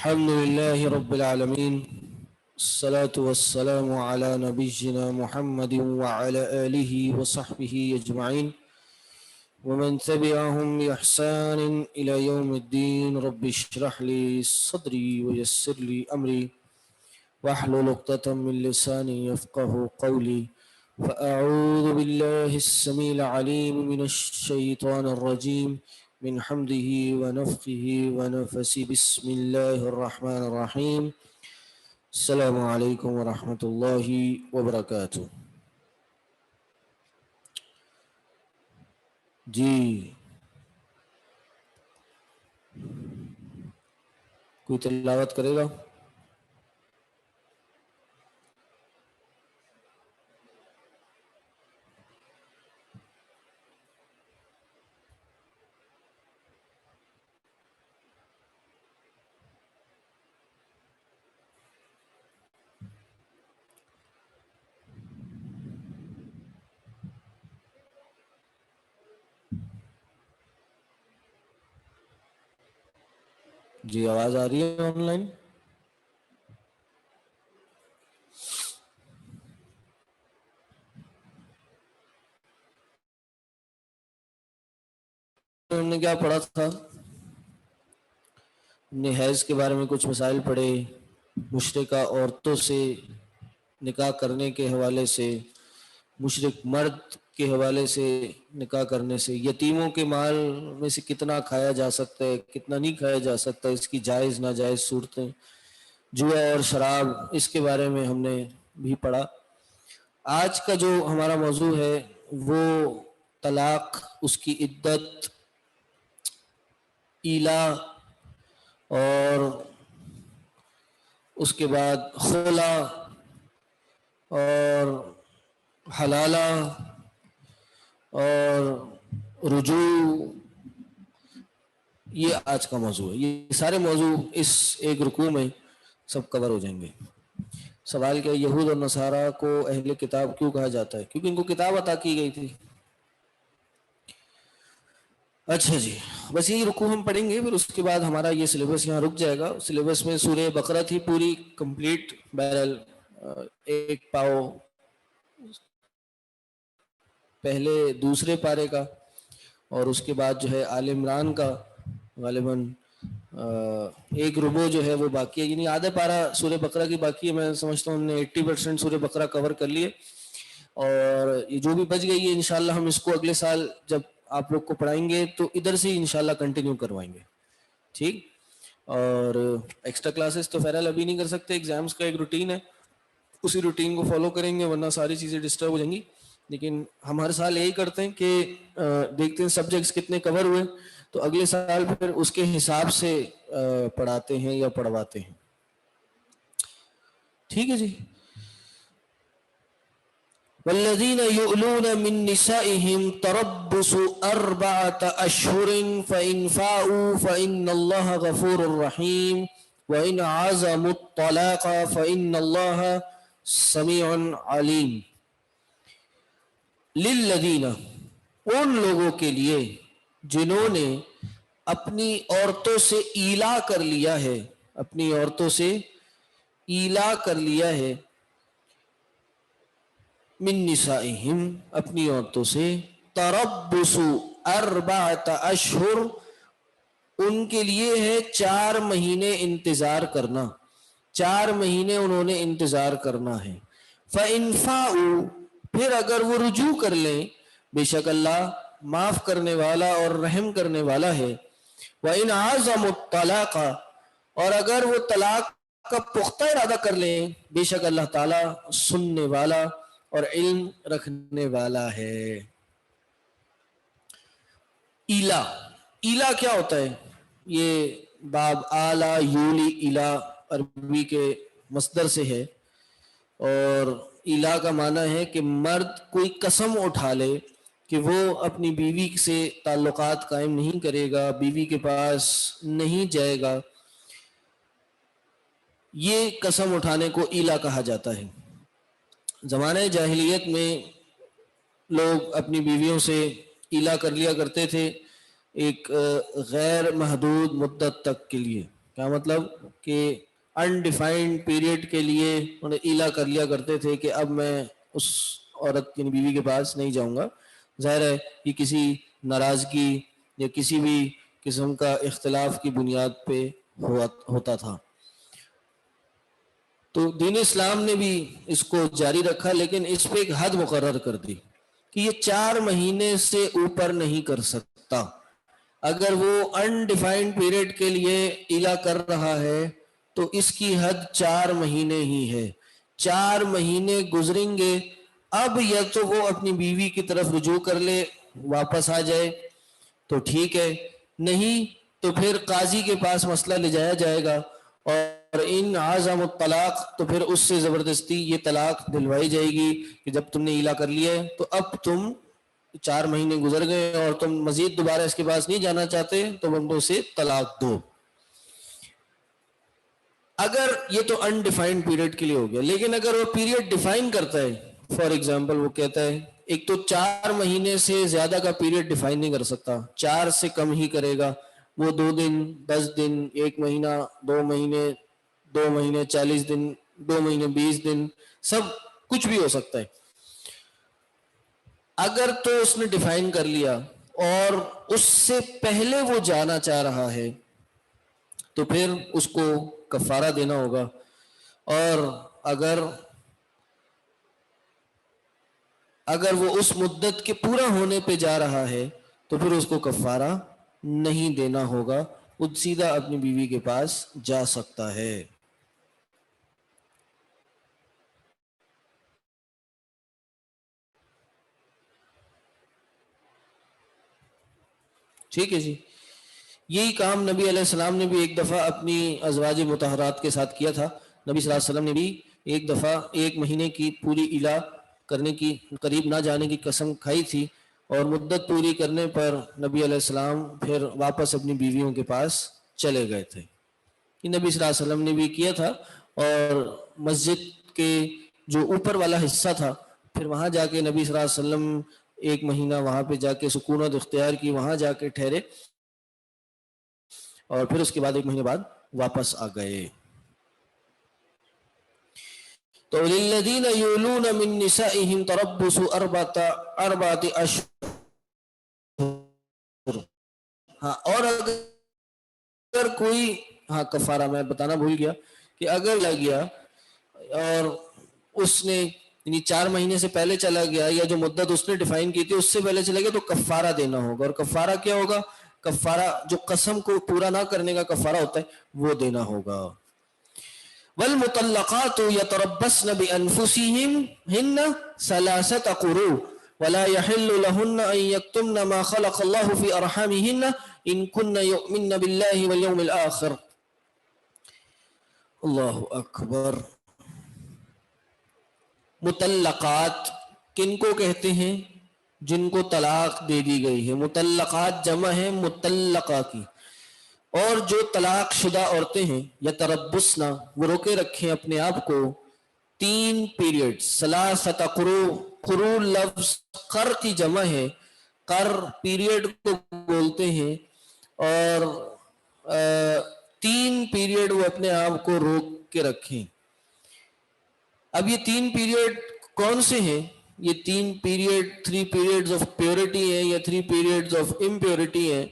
الحمد لله رب العالمين، الصلاة والسلام على نبينا محمد وعلى آله وصحبه أجمعين ومن تبعهم بإحسان إلى يوم الدين. رب اشرح لي صدري ويسر لي أمري واحلل عقدة من لساني يفقه قولي. فأعوذ بالله السميع العليم من الشيطان الرجيم من حمده ونفخه ونفسه. بسم الله الرحمن الرحيم. السلام علیکم ورحمۃ اللہ وبرکاتہ. جی کوئی تلاوت کرے گا؟ جی آواز آ رہی ہے آن لائن؟ ہم نے کیا پڑھا تھا؟ ہم نے حیض کے بارے میں کچھ مسائل پڑھے، مشرکہ عورتوں سے نکاح کرنے کے حوالے سے، مشرک مرد کے حوالے سے نکاح کرنے سے، یتیموں کے مال میں سے کتنا کھایا جا سکتا ہے، کتنا نہیں کھایا جا سکتا، اس کی جائز ناجائز صورتیں، جوا اور شراب، اس کے بارے میں ہم نے بھی پڑھا. آج کا جو ہمارا موضوع ہے وہ طلاق، اس کی عدت، ایلا اور اس کے بعد خلا اور حلالہ اور رجوع، یہ آج کا موضوع ہے. یہ سارے موضوع اس ایک رکوع میں سب کور ہو جائیں گے. سوال کیا، یہود اور نصارہ کو اہل کتاب کیوں کہا جاتا ہے؟ کیونکہ ان کو کتاب عطا کی گئی تھی. اچھا جی، بس یہی رکوع ہم پڑھیں گے، پھر اس کے بعد ہمارا یہ سلیبس یہاں رک جائے گا. سلیبس میں سورہ بقرہ تھی پوری کمپلیٹ، بہرحال ایک پاؤ پہلے دوسرے پارے کا، اور اس کے بعد جو ہے آل عمران کا غالباً ایک ربع جو ہے وہ باقی ہے، یعنی آدھا پارہ سورہ بقرہ کی باقی ہے. میں سمجھتا ہوں ہم نے 80% سورہ بقرہ کور کر لیے، اور یہ جو بھی بچ گئی ہے انشاءاللہ ہم اس کو اگلے سال جب آپ لوگ کو پڑھائیں گے تو ادھر سے انشاءاللہ کنٹینیو کروائیں گے. ٹھیک، اور ایکسٹرا کلاسز تو فیرال ابھی نہیں کر سکتے، ایگزامز کا ایک روٹین ہے، اسی روٹین کو فالو کریں گے ورنہ ساری چیزیں ڈسٹرب ہو جائیں گی. لیکن ہم ہر سال یہی کرتے ہیں کہ دیکھتے ہیں سبجیکٹس کتنے کور ہوئے تو اگلے سال پھر اس کے حساب سے پڑھاتے ہیں یا پڑھواتے ہیں. ٹھیک ہے جی. والذین یؤلون من نسائهم تربص 4 اشہر فإن فاؤوا فإن اللہ غفور رحیم وإن عزموا الطلاق فإن اللہ سمیع علیم. للذین، ان لوگوں کے لیے جنہوں نے اپنی عورتوں سے ایلا کر لیا ہے، اپنی عورتوں سے ایلا کر لیا ہے، من نسائہم، اپنی عورتوں سے، تربص 4 اشہر، ان کے لیے ہے 4 مہینے انتظار کرنا، 4 مہینے انہوں نے انتظار کرنا ہے. فَإِنْ فَاؤُوا، پھر اگر وہ رجوع کر لیں، بے شک اللہ معاف کرنے والا اور رحم کرنے والا ہے. وَإِنْ عَزَمُوا الطَّلَاقَ، اور اگر وہ طلاق کا پختہ ارادہ کر لیں، بے شک اللہ تعالیٰ سننے والا اور علم رکھنے والا ہے. ایلا، ایلا کیا ہوتا ہے؟ یہ باب آلا یولی ایلا عربی کے مصدر سے ہے، اور ایلا کا معنی ہے کہ مرد کوئی قسم اٹھا لے کہ وہ اپنی بیوی سے تعلقات قائم نہیں کرے گا، بیوی کے پاس نہیں جائے گا. یہ قسم اٹھانے کو ایلا کہا جاتا ہے. زمانہ جاہلیت میں لوگ اپنی بیویوں سے ایلا کر لیا کرتے تھے ایک غیر محدود مدت تک کے لیے. کیا مطلب کہ انڈیفائنڈ پیریڈ کے لیے انہیں ایلا کر لیا کرتے تھے کہ اب میں اس عورت یعنی بیوی کے پاس نہیں جاؤں گا. ظاہر ہے یہ کسی ناراضگی یا کسی بھی قسم کا اختلاف کی بنیاد پہ ہوتا تھا. تو دین اسلام نے بھی اس کو جاری رکھا، لیکن اس پہ ایک حد مقرر کر دی کہ یہ 4 مہینے سے اوپر نہیں کر سکتا. اگر وہ انڈیفائنڈ پیریڈ کے لیے ایلا کر رہا ہے تو اس کی حد 4 مہینے ہی ہے. 4 مہینے گزریں گے، اب یا تو وہ اپنی بیوی کی طرف رجوع کر لے، واپس آ جائے تو ٹھیک ہے، نہیں تو پھر قاضی کے پاس مسئلہ لے جایا جائے گا، اور ان عزم الطلاق تو پھر اس سے زبردستی یہ طلاق دلوائی جائے گی کہ جب تم نے ایلا کر لیا ہے تو اب تم 4 مہینے گزر گئے اور تم مزید دوبارہ اس کے پاس نہیں جانا چاہتے تو ہم اسے طلاق دو. اگر یہ تو انڈیفائنڈ پیریڈ کے لیے ہو گیا، لیکن اگر وہ پیریڈ ڈیفائن کرتا ہے، فار ایگزامپل وہ کہتا ہے ایک تو 4 مہینے سے زیادہ کا پیریڈ ڈیفائن نہیں کر سکتا، 4 سے کم ہی کرے گا، وہ 2 دن 10 دن 1 مہینہ 2 مہینے 2 مہینے 40 دن 2 مہینے 20 دن سب کچھ بھی ہو سکتا ہے. اگر تو اس نے ڈیفائن کر لیا اور اس سے پہلے وہ جانا چاہ رہا ہے تو پھر اس کو کفارہ دینا ہوگا، اور اگر وہ اس مدت کے پورا ہونے پہ جا رہا ہے تو پھر اس کو کفارہ نہیں دینا ہوگا، وہ سیدھا اپنی بیوی کے پاس جا سکتا ہے. ٹھیک ہے جی. یہی کام نبی علیہ السلام نے بھی ایک دفعہ اپنی ازواج مطہرات کے ساتھ کیا تھا. نبی صلی اللہ علیہ وسلم نے بھی ایک دفعہ 1 مہینے کی پوری ایلا کرنے کی قریب نہ جانے کی قسم کھائی تھی، اور مدت پوری کرنے پر نبی علیہ السلام پھر واپس اپنی بیویوں کے پاس چلے گئے تھے. یہ نبی صلی اللہ علیہ وسلم نے بھی کیا تھا، اور مسجد کے جو اوپر والا حصہ تھا پھر وہاں جا کے نبی صلی اللہ علیہ وسلم 1 مہینہ وہاں پہ جا کے سکونت اختیار کی، وہاں جا کے ٹھہرے، اور پھر اس کے بعد 1 مہینے بعد واپس آ گئے. تو للذین یولون من نسائہم تربص 4 اشہر. ہاں، اور اگر کوئی کفارہ میں بتانا بھول گیا کہ اگر لگ گیا اور اس نے یعنی 4 مہینے سے پہلے چلا گیا یا جو مدت اس نے ڈیفائن کی تھی اس سے پہلے چلا گیا تو کفارہ دینا ہوگا. اور کفارہ کیا ہوگا؟ کفارہ جو قسم کو پورا نہ کرنے کا کفارہ ہوتا ہے وہ دینا ہوگا. والمطلقات يتربصن بأنفسهن 3 قروء ولا يحل لهن أن يكتمن ما خلق الله في أرحامهن إن كن يؤمن بالله واليوم الآخر. اللہ اکبر. مطلقات کن کو کہتے ہیں؟ جن کو طلاق دے دی گئی ہے. مطلقات جمع ہے مطلقہ کی. اور جو طلاق شدہ عورتیں ہیں یا تربصنا، وہ روکے رکھیں اپنے آپ کو 3 پیریڈ. 3 قروء، قروء لفظ قر کی جمع ہے، قر پیریڈ کو بولتے ہیں، اور 3 پیریڈ وہ اپنے آپ کو روک کے رکھیں. اب یہ 3 پیریڈ کون سے ہیں؟ یہ 3 پیریڈ 3 پیریڈز آف پیورٹی ہیں یا 3 پیریڈز آف امپیورٹی ہیں،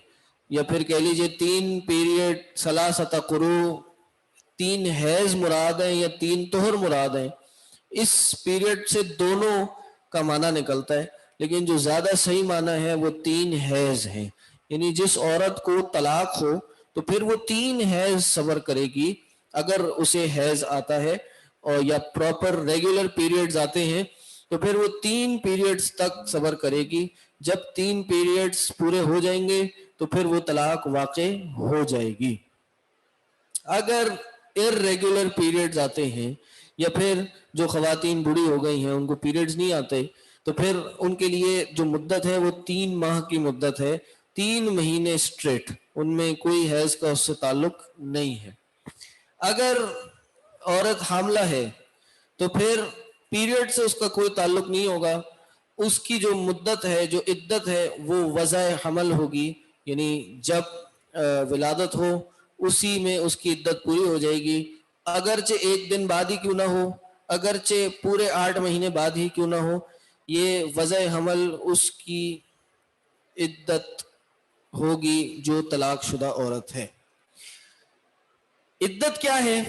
یا پھر کہہ لیجئے 3 پیریڈ 3 قروء، 3 حیض مراد ہیں یا 3 طہر مراد ہیں. اس پیریڈ سے دونوں کا معنی نکلتا ہے، لیکن جو زیادہ صحیح معنی ہے وہ 3 حیض ہیں. یعنی جس عورت کو طلاق ہو تو پھر وہ 3 حیض صبر کرے گی اگر اسے حیض آتا ہے، اور یا پراپر ریگولر پیریڈز آتے ہیں تو پھر وہ 3 پیریڈز تک صبر کرے گی. جب 3 پیریڈز پورے ہو جائیں گے تو پھر وہ طلاق واقع ہو جائے گی. اگر ارریگولر پیریڈز آتے ہیں یا پھر جو خواتین بوڑھی ہو گئی ہیں ان کو پیریڈز نہیں آتے تو پھر ان کے لیے جو مدت ہے وہ 3 ماہ کی مدت ہے، 3 مہینے اسٹریٹ، ان میں کوئی حیض کا اس سے تعلق نہیں ہے. اگر عورت حاملہ ہے تو پھر پیریڈ سے اس کا کوئی تعلق نہیں ہوگا. اس کی جو مدت ہے، جو عدت ہے، وہ وضع حمل ہوگی، یعنی جب ولادت ہو اسی میں اس کی عدت پوری ہو جائے گی، اگرچہ ایک دن بعد ہی کیوں نہ ہو، اگرچہ پورے 8 مہینے بعد ہی کیوں نہ ہو، یہ وضع حمل اس کی عدت ہوگی جو طلاق شدہ عورت ہے۔ عدت کیا ہے؟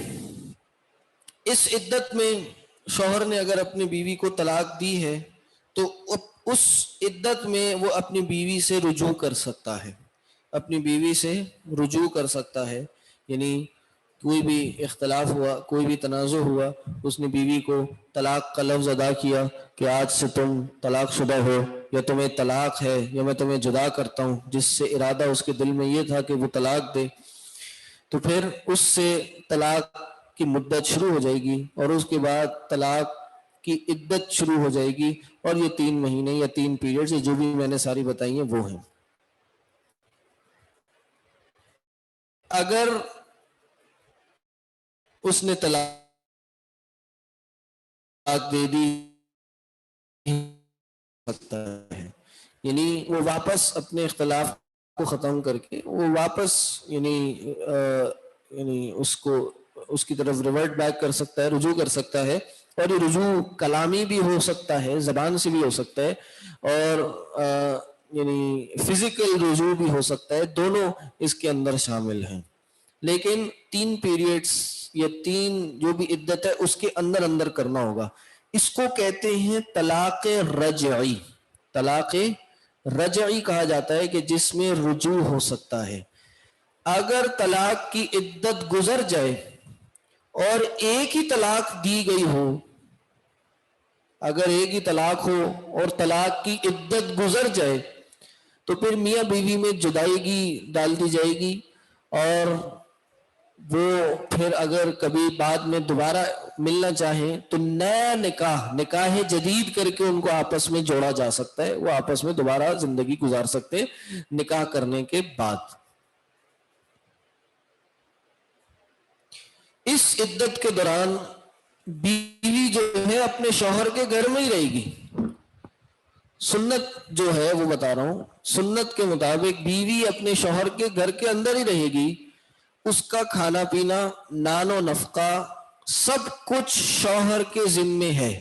اس عدت میں شوہر نے اگر اپنی بیوی کو طلاق دی ہے تو اس عدت میں وہ اپنی بیوی سے رجوع کر سکتا ہے، اپنی بیوی سے رجوع کر سکتا ہے، یعنی کوئی بھی اختلاف ہوا، کوئی بھی تنازع ہوا، اس نے بیوی کو طلاق کا لفظ ادا کیا کہ آج سے تم طلاق شدہ ہو، یا تمہیں طلاق ہے، یا میں تمہیں جدا کرتا ہوں، جس سے ارادہ اس کے دل میں یہ تھا کہ وہ طلاق دے، تو پھر اس سے طلاق کی مدت شروع ہو جائے گی، اور اس کے بعد طلاق کی عدت شروع ہو جائے گی، اور یہ 3 مہینے یا 3 پیریڈز جو بھی میں نے ساری بتائی ہیں وہ ہیں۔ اگر اس نے طلاق دے دی سکتا ہے، یعنی وہ واپس اپنے اختلاف کو ختم کر کے وہ واپس یعنی اس کی طرف ریورٹ بیک کر سکتا ہے، رجوع کر سکتا ہے، اور یہ رجوع کلامی بھی ہو سکتا ہے، زبان سے بھی ہو سکتا ہے، اور یعنی فزیکل رجوع بھی ہو سکتا ہے، دونوں اس کے اندر شامل ہیں، لیکن 3 پیریڈز یا 3 جو بھی عدت ہے اس کے اندر اندر کرنا ہوگا۔ اس کو کہتے ہیں طلاق رجعی۔ طلاق رجعی کہا جاتا ہے کہ جس میں رجوع ہو سکتا ہے۔ اگر طلاق کی عدت گزر جائے اور ایک ہی طلاق دی گئی ہو، اگر ایک ہی طلاق ہو اور طلاق کی عدت گزر جائے تو پھر میاں بیوی میں جدائیگی ڈال دی جائے گی، اور وہ پھر اگر کبھی بعد میں دوبارہ ملنا چاہیں تو نیا نکاح جدید کر کے ان کو آپس میں جوڑا جا سکتا ہے، وہ آپس میں دوبارہ زندگی گزار سکتے نکاح کرنے کے بعد۔ اس عدت کے دوران بیوی جو ہے اپنے شوہر کے گھر میں ہی رہے گی۔ سنت جو ہے وہ بتا رہا ہوں، سنت کے مطابق بیوی اپنے شوہر کے گھر کے اندر ہی رہے گی، اس کا کھانا پینا، نان و نفقہ سب کچھ شوہر کے ذمے ہے۔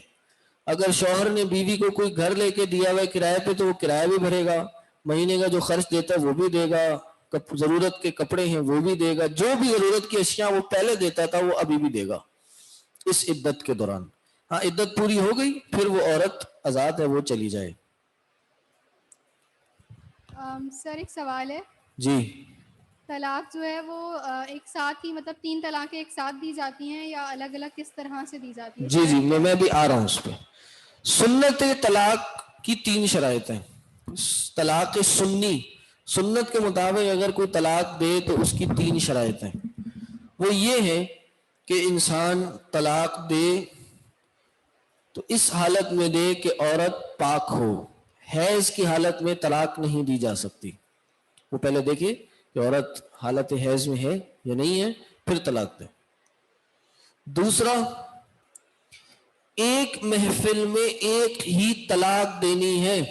اگر شوہر نے بیوی کو کوئی گھر لے کے دیا ہوا ہے کرائے پہ تو وہ کرایہ بھی بھرے گا، مہینے کا جو خرچ دیتا ہے وہ بھی دے گا، ضرورت کے کپڑے ہیں وہ بھی دے گا، جو بھی ضرورت کی اشیاء وہ پہلے دیتا تھا وہ ابھی بھی دے گا اس عدت کے دوران۔ ہاں عدت پوری ہو گئی پھر وہ عورت آزاد ہے، وہ چلی جائے۔ سر ایک سوال ہے جی، طلاق جو ہے وہ ایک ساتھ ہی مطلب 3 طلاقیں ایک ساتھ دی جاتی ہیں یا الگ الگ کس طرح سے دی جاتی ہے؟ جی میں بھی آ رہا ہوں اس پہ۔ سنت طلاق کی 3 شرائط ہیں۔ طلاق سنی، سنت کے مطابق اگر کوئی طلاق دے تو اس کی 3 شرائط ہیں۔ وہ یہ ہے کہ انسان طلاق دے تو اس حالت میں دے کہ عورت پاک ہو، حیض کی حالت میں طلاق نہیں دی جا سکتی۔ وہ پہلے دیکھیے کہ عورت حالت حیض میں ہے یا نہیں ہے، پھر طلاق دے۔ دوسرا، ایک محفل میں ایک ہی طلاق دینی ہے۔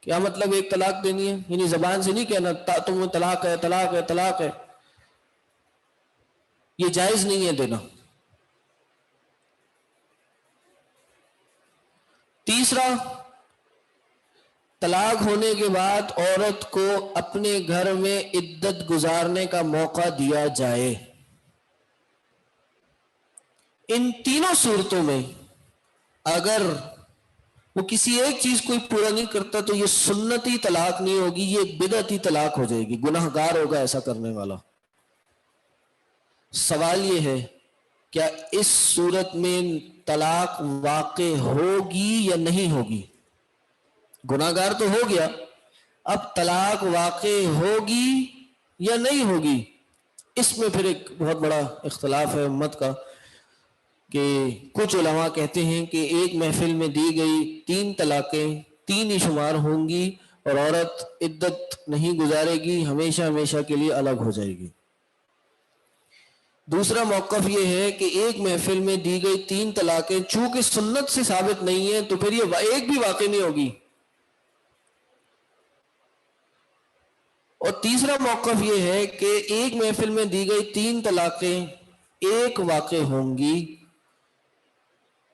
کیا مطلب ایک طلاق دینی ہے؟ یعنی زبان سے نہیں کہنا تمہیں طلاق ہے طلاق ہے طلاق ہے، یہ جائز نہیں ہے دینا۔ تیسرا، طلاق ہونے کے بعد عورت کو اپنے گھر میں عدت گزارنے کا موقع دیا جائے۔ ان تینوں صورتوں میں اگر وہ کسی ایک چیز کو پورا نہیں کرتا تو یہ سنتی طلاق نہیں ہوگی، یہ بدعتی طلاق ہو جائے گی، گناہ گار ہوگا ایسا کرنے والا۔ سوال یہ ہے کیا اس صورت میں طلاق واقع ہوگی یا نہیں ہوگی؟ گناہ گار تو ہو گیا، اب طلاق واقع ہوگی یا نہیں ہوگی، اس میں پھر ایک بہت بڑا اختلاف ہے امت کا، کہ کچھ علماء کہتے ہیں کہ ایک محفل میں دی گئی 3 طلاقیں 3 ہی شمار ہوں گی اور عورت عدت نہیں گزارے گی، ہمیشہ ہمیشہ کے لیے الگ ہو جائے گی۔ دوسرا موقف یہ ہے کہ ایک محفل میں دی گئی 3 طلاقیں چونکہ سنت سے ثابت نہیں ہے تو پھر یہ ایک بھی واقع نہیں ہوگی، اور تیسرا موقف یہ ہے کہ ایک محفل میں دی گئی 3 طلاقیں ایک واقع ہوں گی،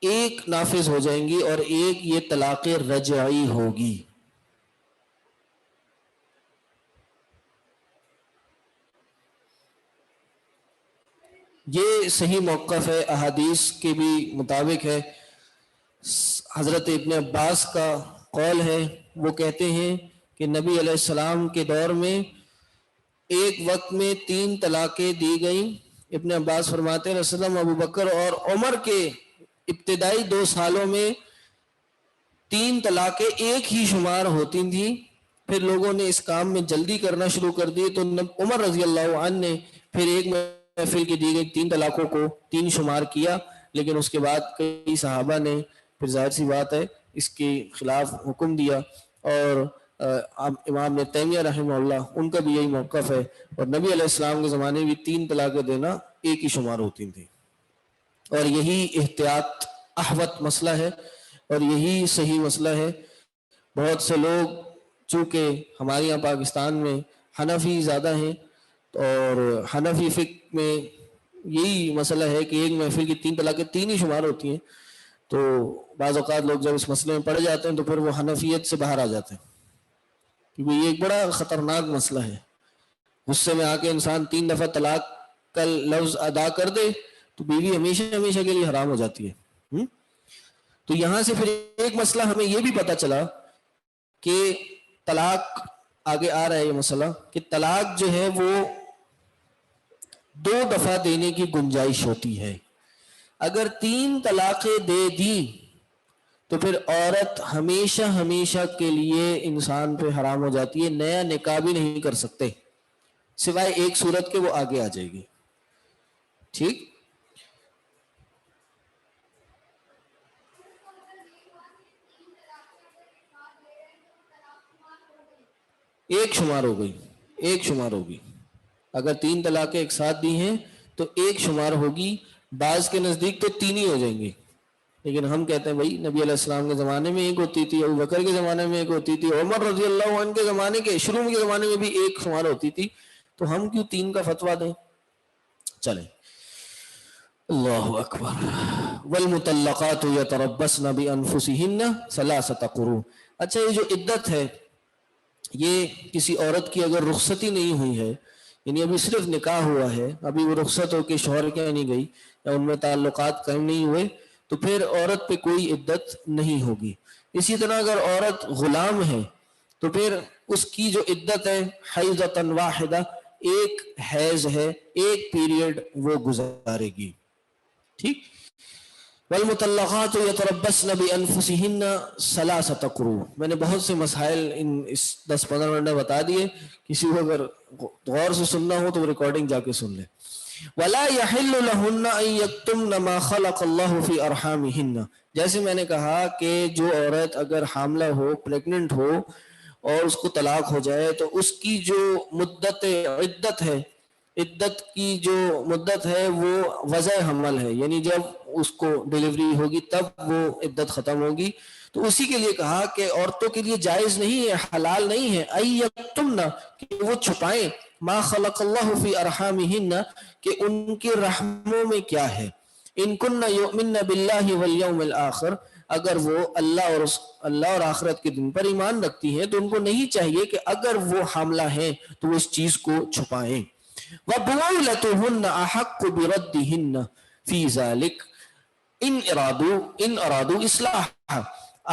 ایک نافذ ہو جائیں گی، اور ایک یہ طلاق رجعی ہوگی۔ یہ صحیح موقف ہے، احادیث کے بھی مطابق ہے۔ حضرت ابن عباس کا قول ہے، وہ کہتے ہیں کہ نبی علیہ السلام کے دور میں ایک وقت میں 3 طلاقیں دی گئیں۔ ابن عباس فرماتے ہیں رسول اللہ ابو بکر اور عمر کے ابتدائی 2 سالوں میں 3 طلاقیں ایک ہی شمار ہوتی تھیں، پھر لوگوں نے اس کام میں جلدی کرنا شروع کر دی تو عمر رضی اللہ عنہ نے پھر ایک محفل کی دی گئی 3 طلاقوں کو 3 شمار کیا، لیکن اس کے بعد کئی صحابہ نے پھر ظاہر سی بات ہے اس کے خلاف حکم دیا، اور امام ابن تیمیہ رحمہ اللہ ان کا بھی یہی موقف ہے، اور نبی علیہ السلام کے زمانے میں بھی 3 طلاقیں دینا ایک ہی شمار ہوتی تھیں، اور یہی احتیاط احوط مسئلہ ہے اور یہی صحیح مسئلہ ہے۔ بہت سے لوگ چونکہ ہمارے یہاں پاکستان میں حنفی زیادہ ہیں، اور حنفی فقہ میں یہی مسئلہ ہے کہ ایک محفل کی 3 طلاقیں 3 ہی شمار ہوتی ہیں، تو بعض اوقات لوگ جب اس مسئلے میں پڑ جاتے ہیں تو پھر وہ حنفیت سے باہر آ جاتے ہیں، کیونکہ یہ ایک بڑا خطرناک مسئلہ ہے۔ غصے میں آ کے انسان 3 دفعہ طلاق کا لفظ ادا کر دے تو بیوی ہمیشہ ہمیشہ کے لیے حرام ہو جاتی ہے۔ تو یہاں سے پھر ایک مسئلہ ہمیں یہ بھی پتا چلا کہ طلاق آگے آ رہا ہے، یہ مسئلہ کہ طلاق جو ہے وہ 2 دفعہ دینے کی گنجائش ہوتی ہے۔ اگر 3 طلاقیں دے دی تو پھر عورت ہمیشہ ہمیشہ کے لیے انسان پہ حرام ہو جاتی ہے، نیا نکاح بھی نہیں کر سکتے سوائے ایک صورت کے، وہ آگے آ جائے گی۔ ٹھیک، ایک شمار ہو گئی، ایک شمار ہوگی۔ اگر 3 طلاقیں ایک ساتھ دی ہیں تو ایک شمار ہوگی، بعض کے نزدیک تو 3 ہی ہو جائیں گے، لیکن ہم کہتے ہیں بھائی نبی علیہ السلام کے زمانے میں ایک ہوتی تھی، ابو بکر کے زمانے میں ایک ہوتی تھی، عمر رضی اللہ عنہ کے زمانے کے شروع کے زمانے میں بھی ایک شمار ہوتی تھی، تو ہم کیوں 3 کا فتویٰ دیں؟ چلیں، اللہ اکبر۔ والمطلقات یتربصن بانفسہن ثلاثۃ قروء۔ اچھا، یہ جو عدت ہے، یہ کسی عورت کی اگر رخصتی نہیں ہوئی ہے، یعنی ابھی صرف نکاح ہوا ہے، ابھی وہ رخصت ہو کے شوہر کے نہیں گئی یا ان میں تعلقات قائم نہیں ہوئے، تو پھر عورت پہ کوئی عدت نہیں ہوگی۔ اسی طرح اگر عورت غلام ہے تو پھر اس کی جو عدت ہے حیضۃ واحدہ، ایک حیض ہے، ایک پیریڈ وہ گزارے گی۔ ٹھیک، والمطلقات یتربصن بانفسہن ثلاثۃ قروء۔ میں نے بہت سے مسائل اس 10-15 منٹ میں بتا دیے، کسی کو اگر غور سے سننا ہو تو ریکارڈنگ جا کے سن لیں۔ ولا يحل لهن ان يكتمن ما خلق الله في ارحامهن۔ جیسے میں نے کہا کہ جو عورت اگر حاملہ ہو، پریگننٹ ہو اور اس کو طلاق ہو جائے تو اس کی جو مدت عدت ہے، عدت کی جو مدت ہے وہ وضع حمل ہے، یعنی جب اس کو ڈیلیوری ہوگی تب وہ عدت ختم ہوگی۔ تو اسی کے لیے کہا کہ عورتوں کے لیے جائز نہیں ہے، حلال نہیں ہے ان یکتمن، کہ وہ چھپائیں ما خلق اللہ فی ارحامہن، کہ ان کے رحموں میں کیا ہے۔ ان کن یؤمن باللہ والیوم الآخر، اگر وہ اللہ اور آخرت کے دن پر ایمان رکھتی ہیں تو ان کو نہیں چاہیے کہ اگر وہ حاملہ ہیں تو وہ اس چیز کو چھپائیں۔ وَبُعُولَتُهُنَّ أَحَقُّ بِرَدِّهِنَّ فِي ذَلِكَ إِنْ أَرَادُوا إِصْلَاحًا۔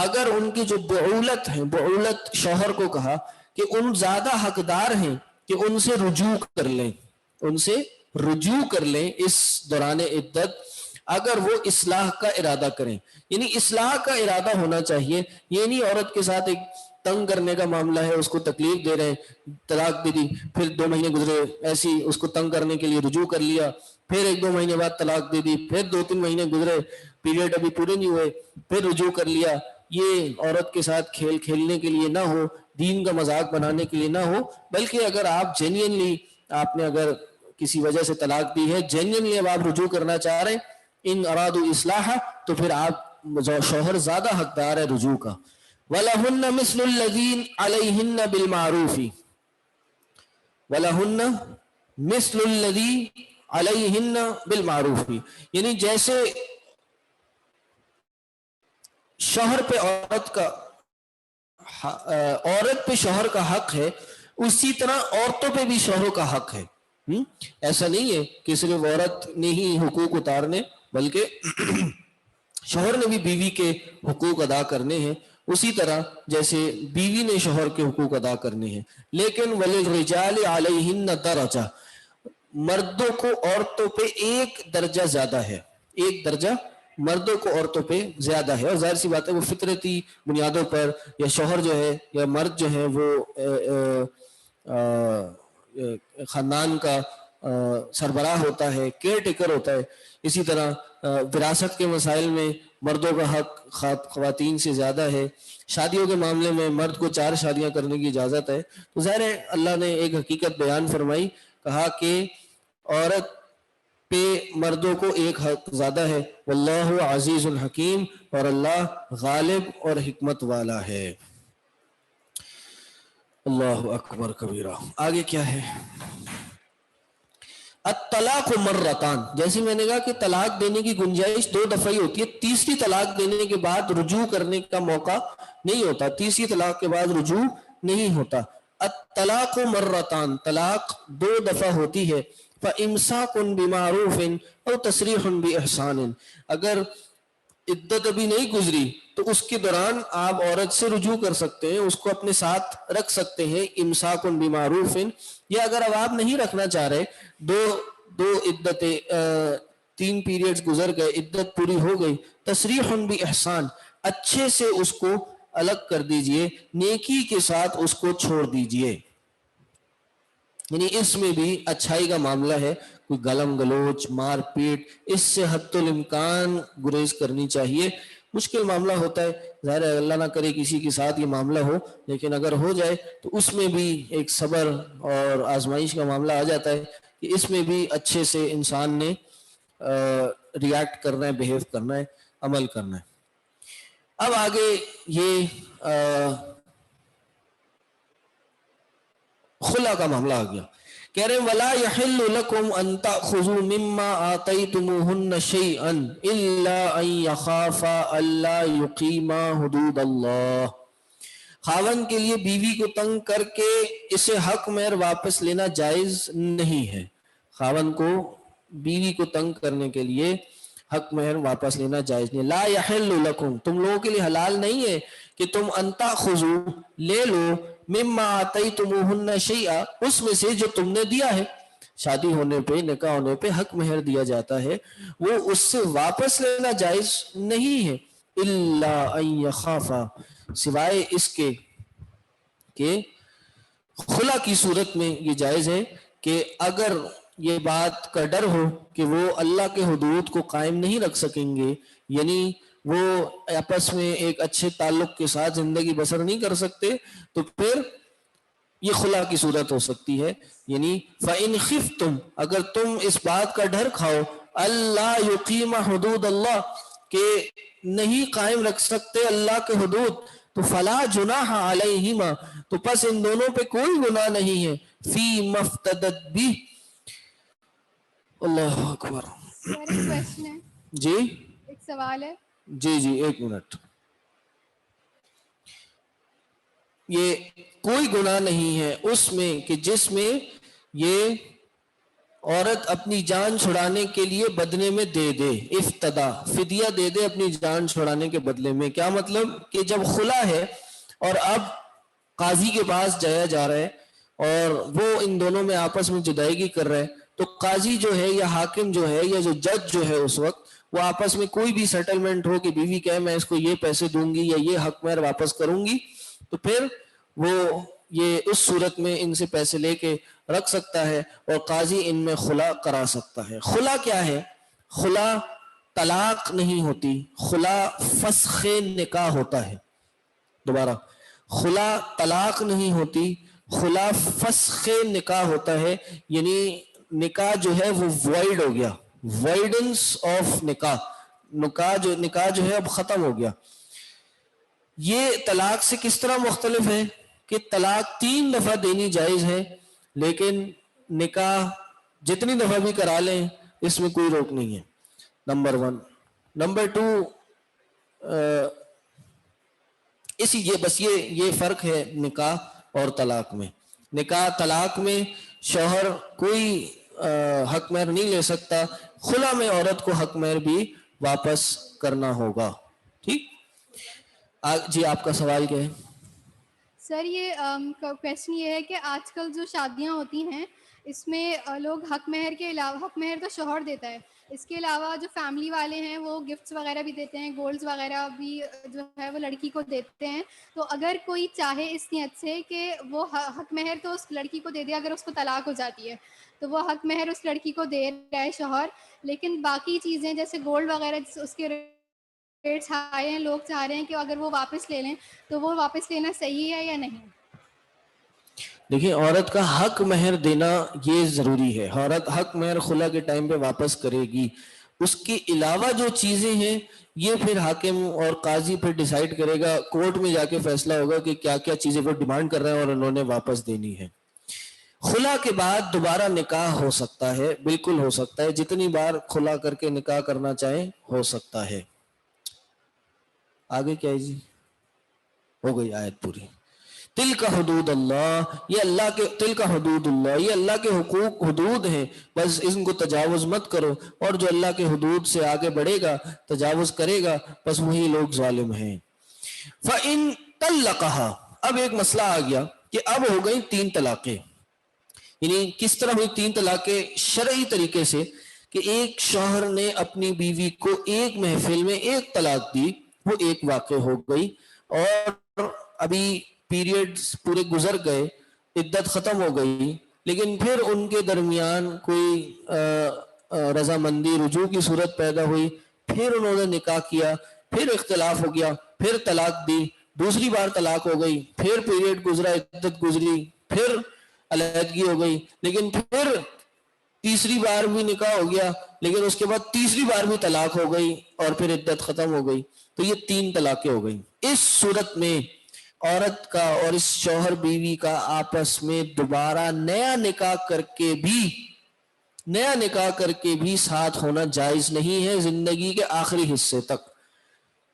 اگر ان کی جو بعولت ہیں، بعولت شوہر کو کہا کہ ان زیادہ حقدار ہیں کہ ان سے رجوع کر لیں، ان سے رجوع کر لیں اس دوران عدت، اگر وہ اصلاح کا ارادہ کریں، یعنی اصلاح کا ارادہ ہونا چاہیے۔ یہ نہیں عورت کے ساتھ ایک تنگ کرنے کا معاملہ ہے، اس کو تکلیف دے رہے ہیں، طلاق دے دی، پھر 2 مہینے گزرے ایسی اس کو تنگ کرنے کے لیے رجوع کر لیا، پھر 1-2 مہینے بعد طلاق دے دی، پھر 2-3 مہینے گزرے، پیریڈ ابھی پورے نہیں ہوئے، پھر رجوع کر لیا۔ یہ عورت کے ساتھ کھیل کھیلنے کے لیے نہ ہو، دین کا مذاق بنانے کے لیے نہ ہو، بلکہ اگر آپ جینوئنلی، آپ نے اگر کسی وجہ سے طلاق دی ہے، جینوئنلی اب آپ رجوع کرنا چاہ رہے ہیں، ان ارادوا اصلاح، تو پھر آپ شوہر زیادہ حقدار ہے رجوع کا۔ وَلَهُنَّ مِثْلُ الَّذِينَ عَلَيْهِنَّ بِالْمَعْرُوفِ، وَلَهُنَّ مِثْلُ الَّذِي عَلَيْهِنَّ بِالْمَعْرُوفِ، یعنی جیسے شوہر پہ عورت کا عورت پہ شوہر کا حق ہے، اسی طرح عورتوں پہ بھی شوہروں کا حق ہے۔ ایسا نہیں ہے کہ صرف عورت نے ہی حقوق اتارنے، بلکہ شوہر نے بھی بیوی کے حقوق ادا کرنے ہیں، اسی طرح جیسے بیوی نے شوہر کے حقوق ادا کرنے ہیں۔ لیکن وَلِلرِّجَالِ عَلَيْهِنَّ دَرَجَةٌ، مردوں کو عورتوں پہ ایک درجہ زیادہ ہے، ایک درجہ مردوں کو عورتوں پہ زیادہ ہے، اور ظاہر سی بات ہے وہ فطرتی بنیادوں پر، یا شوہر جو ہے یا مرد جو ہے وہ خاندان کا سربراہ ہوتا ہے، کیئر ٹیکر ہوتا ہے، اسی طرح وراثت کے مسائل میں مردوں کا حق خواتین سے زیادہ ہے، شادیوں کے معاملے میں مرد کو 4 شادیاں کرنے کی اجازت ہے۔ تو ظاہر ہے اللہ نے ایک حقیقت بیان فرمائی، کہا کہ عورت پہ مردوں کو ایک حق زیادہ ہے، واللہ عزیز الحکیم، اور اللہ غالب اور حکمت والا ہے۔ اللہ اکبر کبیرہ۔ آگے کیا ہے؟ الطلاق مرتان، جیسے میں نے کہا کہ طلاق دینے کی گنجائش 2 دفعہ ہی ہوتی ہے، تیسری طلاق دینے کے بعد رجوع کرنے کا موقع نہیں ہوتا، تیسری طلاق کے بعد رجوع نہیں ہوتا۔ الطلاق مرتان، طلاق 2 دفعہ ہوتی ہے۔ فَإِمْسَاكٌ بِمَعْرُوفٍ أَوْ تَسْرِيحٌ بِإِحْسَانٍ، اگر عدت ابھی نہیں گزری تو اس کے دوران آپ عورت سے رجوع کر سکتے ہیں، اس کو اپنے ساتھ رکھ سکتے ہیں، امساکن بمعروف، یا اگر اب آپ نہیں رکھنا چاہ رہے، دو عدتیں 3 پیریڈز گزر گئے، عدت پوری ہو گئی، تصریح باحسان، اچھے سے اس کو الگ کر دیجئے، نیکی کے ساتھ اس کو چھوڑ دیجئے، یعنی اس میں بھی اچھائی کا معاملہ ہے، کوئی گلم گلوچ مار پیٹ، اس سے حد الامکان گریز کرنی چاہیے۔ مشکل معاملہ ہوتا ہے، ظاہر ہے اللہ نہ کرے کسی کے ساتھ یہ معاملہ ہو، لیکن اگر ہو جائے تو اس میں بھی ایک صبر اور آزمائش کا معاملہ آ جاتا ہے کہ اس میں بھی اچھے سے انسان نے ریاکٹ کرنا ہے، بیہیو کرنا ہے، عمل کرنا ہے۔ اب آگے یہ خلا کا معاملہ آ گیا، کہہ رہے ہیں وَلَا يَحِلُّ لَكُمْ أَن تَأْخُذُوا مِمَّا آتَيْتُمُوهُنَّ شَيْئًا إِلَّا أَن يَخَافَا أَلَّا يُقِيمَا حُدُودَ اللَّهِ، خاوند کے لیے بیوی کو تنگ کر کے اسے حق مہر واپس لینا جائز نہیں ہے، خاوند کو بیوی کو تنگ کرنے کے لیے حق مہر واپس لینا جائز نہیں۔ لا يحل لکم، تم لوگوں کے لیے حلال نہیں ہے کہ تم ان تاخذوا لے لو مما آتیتموہن شیئا، اس میں سے جو تم نے دیا ہے، شادی ہونے پہ نکاح ہونے پہ حق مہر دیا جاتا ہے، وہ اس سے واپس لینا جائز نہیں ہے، الا ان یخافا، سوائے اس کے کہ خلا کی صورت میں یہ جائز ہے کہ اگر یہ بات کا ڈر ہو کہ وہ اللہ کے حدود کو قائم نہیں رکھ سکیں گے، یعنی وہ آپس میں ایک اچھے تعلق کے ساتھ زندگی بسر نہیں کر سکتے، تو پھر یہ خلا کی صورت ہو سکتی ہے۔ یعنی فَإِنْ خِفْتُمْ، اگر تم اس بات کا ڈر کھاؤ، اللہ یقیم حدود اللہ، کہ نہیں قائم رکھ سکتے اللہ کے حدود، تو فلا جناح علیہما، تو پس ان دونوں پہ کوئی گناہ نہیں ہے، فی مفتدت بھی۔ اللہ اکبر۔ ایک کویسچن ہے، جی ایک سوال ہے۔ جی ایک منٹ۔ یہ کوئی گناہ نہیں ہے اس میں کہ جس میں یہ عورت اپنی جان چھڑانے کے لیے بدلے میں دے دے، افتدا، فدیہ دے دے اپنی جان چھڑانے کے بدلے میں۔ کیا مطلب کہ جب خلا ہے اور اب قاضی کے پاس جایا جا رہا ہے اور وہ ان دونوں میں آپس میں جدائیگی کر رہا ہے، تو قاضی جو ہے یا حاکم جو ہے یا جو جج جو ہے اس وقت، وہ آپس میں کوئی بھی سیٹلمنٹ ہو کہ بیوی کہے میں اس کو یہ پیسے دوں گی یا یہ حق مہر واپس کروں گی، تو پھر وہ یہ اس صورت میں ان سے پیسے لے کے رکھ سکتا ہے اور قاضی ان میں خلا کرا سکتا ہے۔ خلا کیا ہے؟ خلا طلاق نہیں ہوتی، خلا فسخ نکاح ہوتا ہے۔ دوبارہ، خلا طلاق نہیں ہوتی، خلا فسخ نکاح ہوتا ہے، یعنی نکاح جو ہے وہ وائڈ ہو گیا، وائڈنس آف نکاح، نکاح جو ہے اب ختم ہو گیا۔ یہ طلاق سے کس طرح مختلف ہے کہ طلاق 3 دفعہ دینی جائز ہے، لیکن نکاح جتنی دفعہ بھی کرا لیں اس میں کوئی روک نہیں ہے، نمبر 1۔ نمبر 2، یہ فرق ہے نکاح اور طلاق میں۔ نکاح طلاق میں شوہر کوئی حق مہر نہیں لے سکتا، خلا میں عورت کو حق مہر بھی واپس کرنا ہوگا، ٹھیک؟ جی آپ کا سوال کیا ہے؟ سر یہ کویشچن یہ ہے کہ آج کل جو شادیاں ہوتی ہیں اس میں لوگ حق مہر کے علاوہ، حق مہر تو شوہر دیتا ہے، اس کے علاوہ جو فیملی والے ہیں وہ گفٹس وغیرہ بھی دیتے ہیں، گولڈز وغیرہ بھی جو ہے وہ لڑکی کو دیتے ہیں۔ تو اگر کوئی چاہے اس نیت سے کہ وہ حق مہر تو اس لڑکی کو دے دے، اگر اس کو طلاق ہو جاتی ہے تو وہ حق مہر اس لڑکی کو دے رہا ہے شوہر، لیکن باقی چیزیں جیسے گولڈ وغیرہ اس کے ریٹس ہائی ہیں، لوگ چاہ رہے ہیں کہ اگر وہ واپس لے لیں تو وہ واپس لینا صحیح ہے یا نہیں؟ دیکھیں، عورت کا حق مہر دینا یہ ضروری ہے، عورت حق مہر خلا کے ٹائم پہ واپس کرے گی، اس کے علاوہ جو چیزیں ہیں یہ پھر حاکم اور قاضی پھر ڈیسائیڈ کرے گا، کورٹ میں جا کے فیصلہ ہوگا کہ کیا کیا چیزیں وہ ڈیمانڈ کر رہے ہیں اور انہوں نے واپس دینی ہے۔ خلا کے بعد دوبارہ نکاح ہو سکتا ہے، بالکل ہو سکتا ہے، جتنی بار خلا کر کے نکاح کرنا چاہیں ہو سکتا ہے۔ آگے کیا ہے جی؟ ہو گئی آیت پوری۔ تلک حدود اللہ، یہ اللہ کے، تلک حدود اللہ، یہ اللہ کے حقوق حدود ہیں، بس ان کو تجاوز مت کرو، اور جو اللہ کے حدود سے آگے بڑھے گا، تجاوز کرے گا، بس وہی لوگ ظالم ہیں۔ فَإِن طَلَّقَهَا، اب ایک مسئلہ آ گیا کہ اب ہو گئی 3 طلاقیں، یعنی کس طرح ہوئی 3 طلاقیں شرعی طریقے سے، کہ ایک شوہر نے اپنی بیوی کو ایک محفل میں ایک طلاق دی، وہ ایک واقع ہو گئی، اور ابھی پیریڈز پورے گزر گئے، عدت ختم ہو گئی، لیکن پھر ان کے درمیان کوئی رضامندی رجوع کی صورت پیدا ہوئی، پھر انہوں نے نکاح کیا، پھر اختلاف ہو گیا، پھر طلاق دی، دوسری بار طلاق ہو گئی، پھر پیریڈ گزرا، عدت گزری، پھر علیحدگی ہو گئی، لیکن پھر تیسری بار بھی نکاح ہو گیا، لیکن اس کے بعد تیسری بار بھی طلاق ہو گئی اور پھر عدت ختم ہو گئی، تو یہ 3 طلاقیں ہو گئی۔ اس صورت میں عورت کا اور اس شوہر بیوی کا آپس میں دوبارہ نیا نکاح کر کے بھی ساتھ ہونا جائز نہیں ہے زندگی کے آخری حصے تک،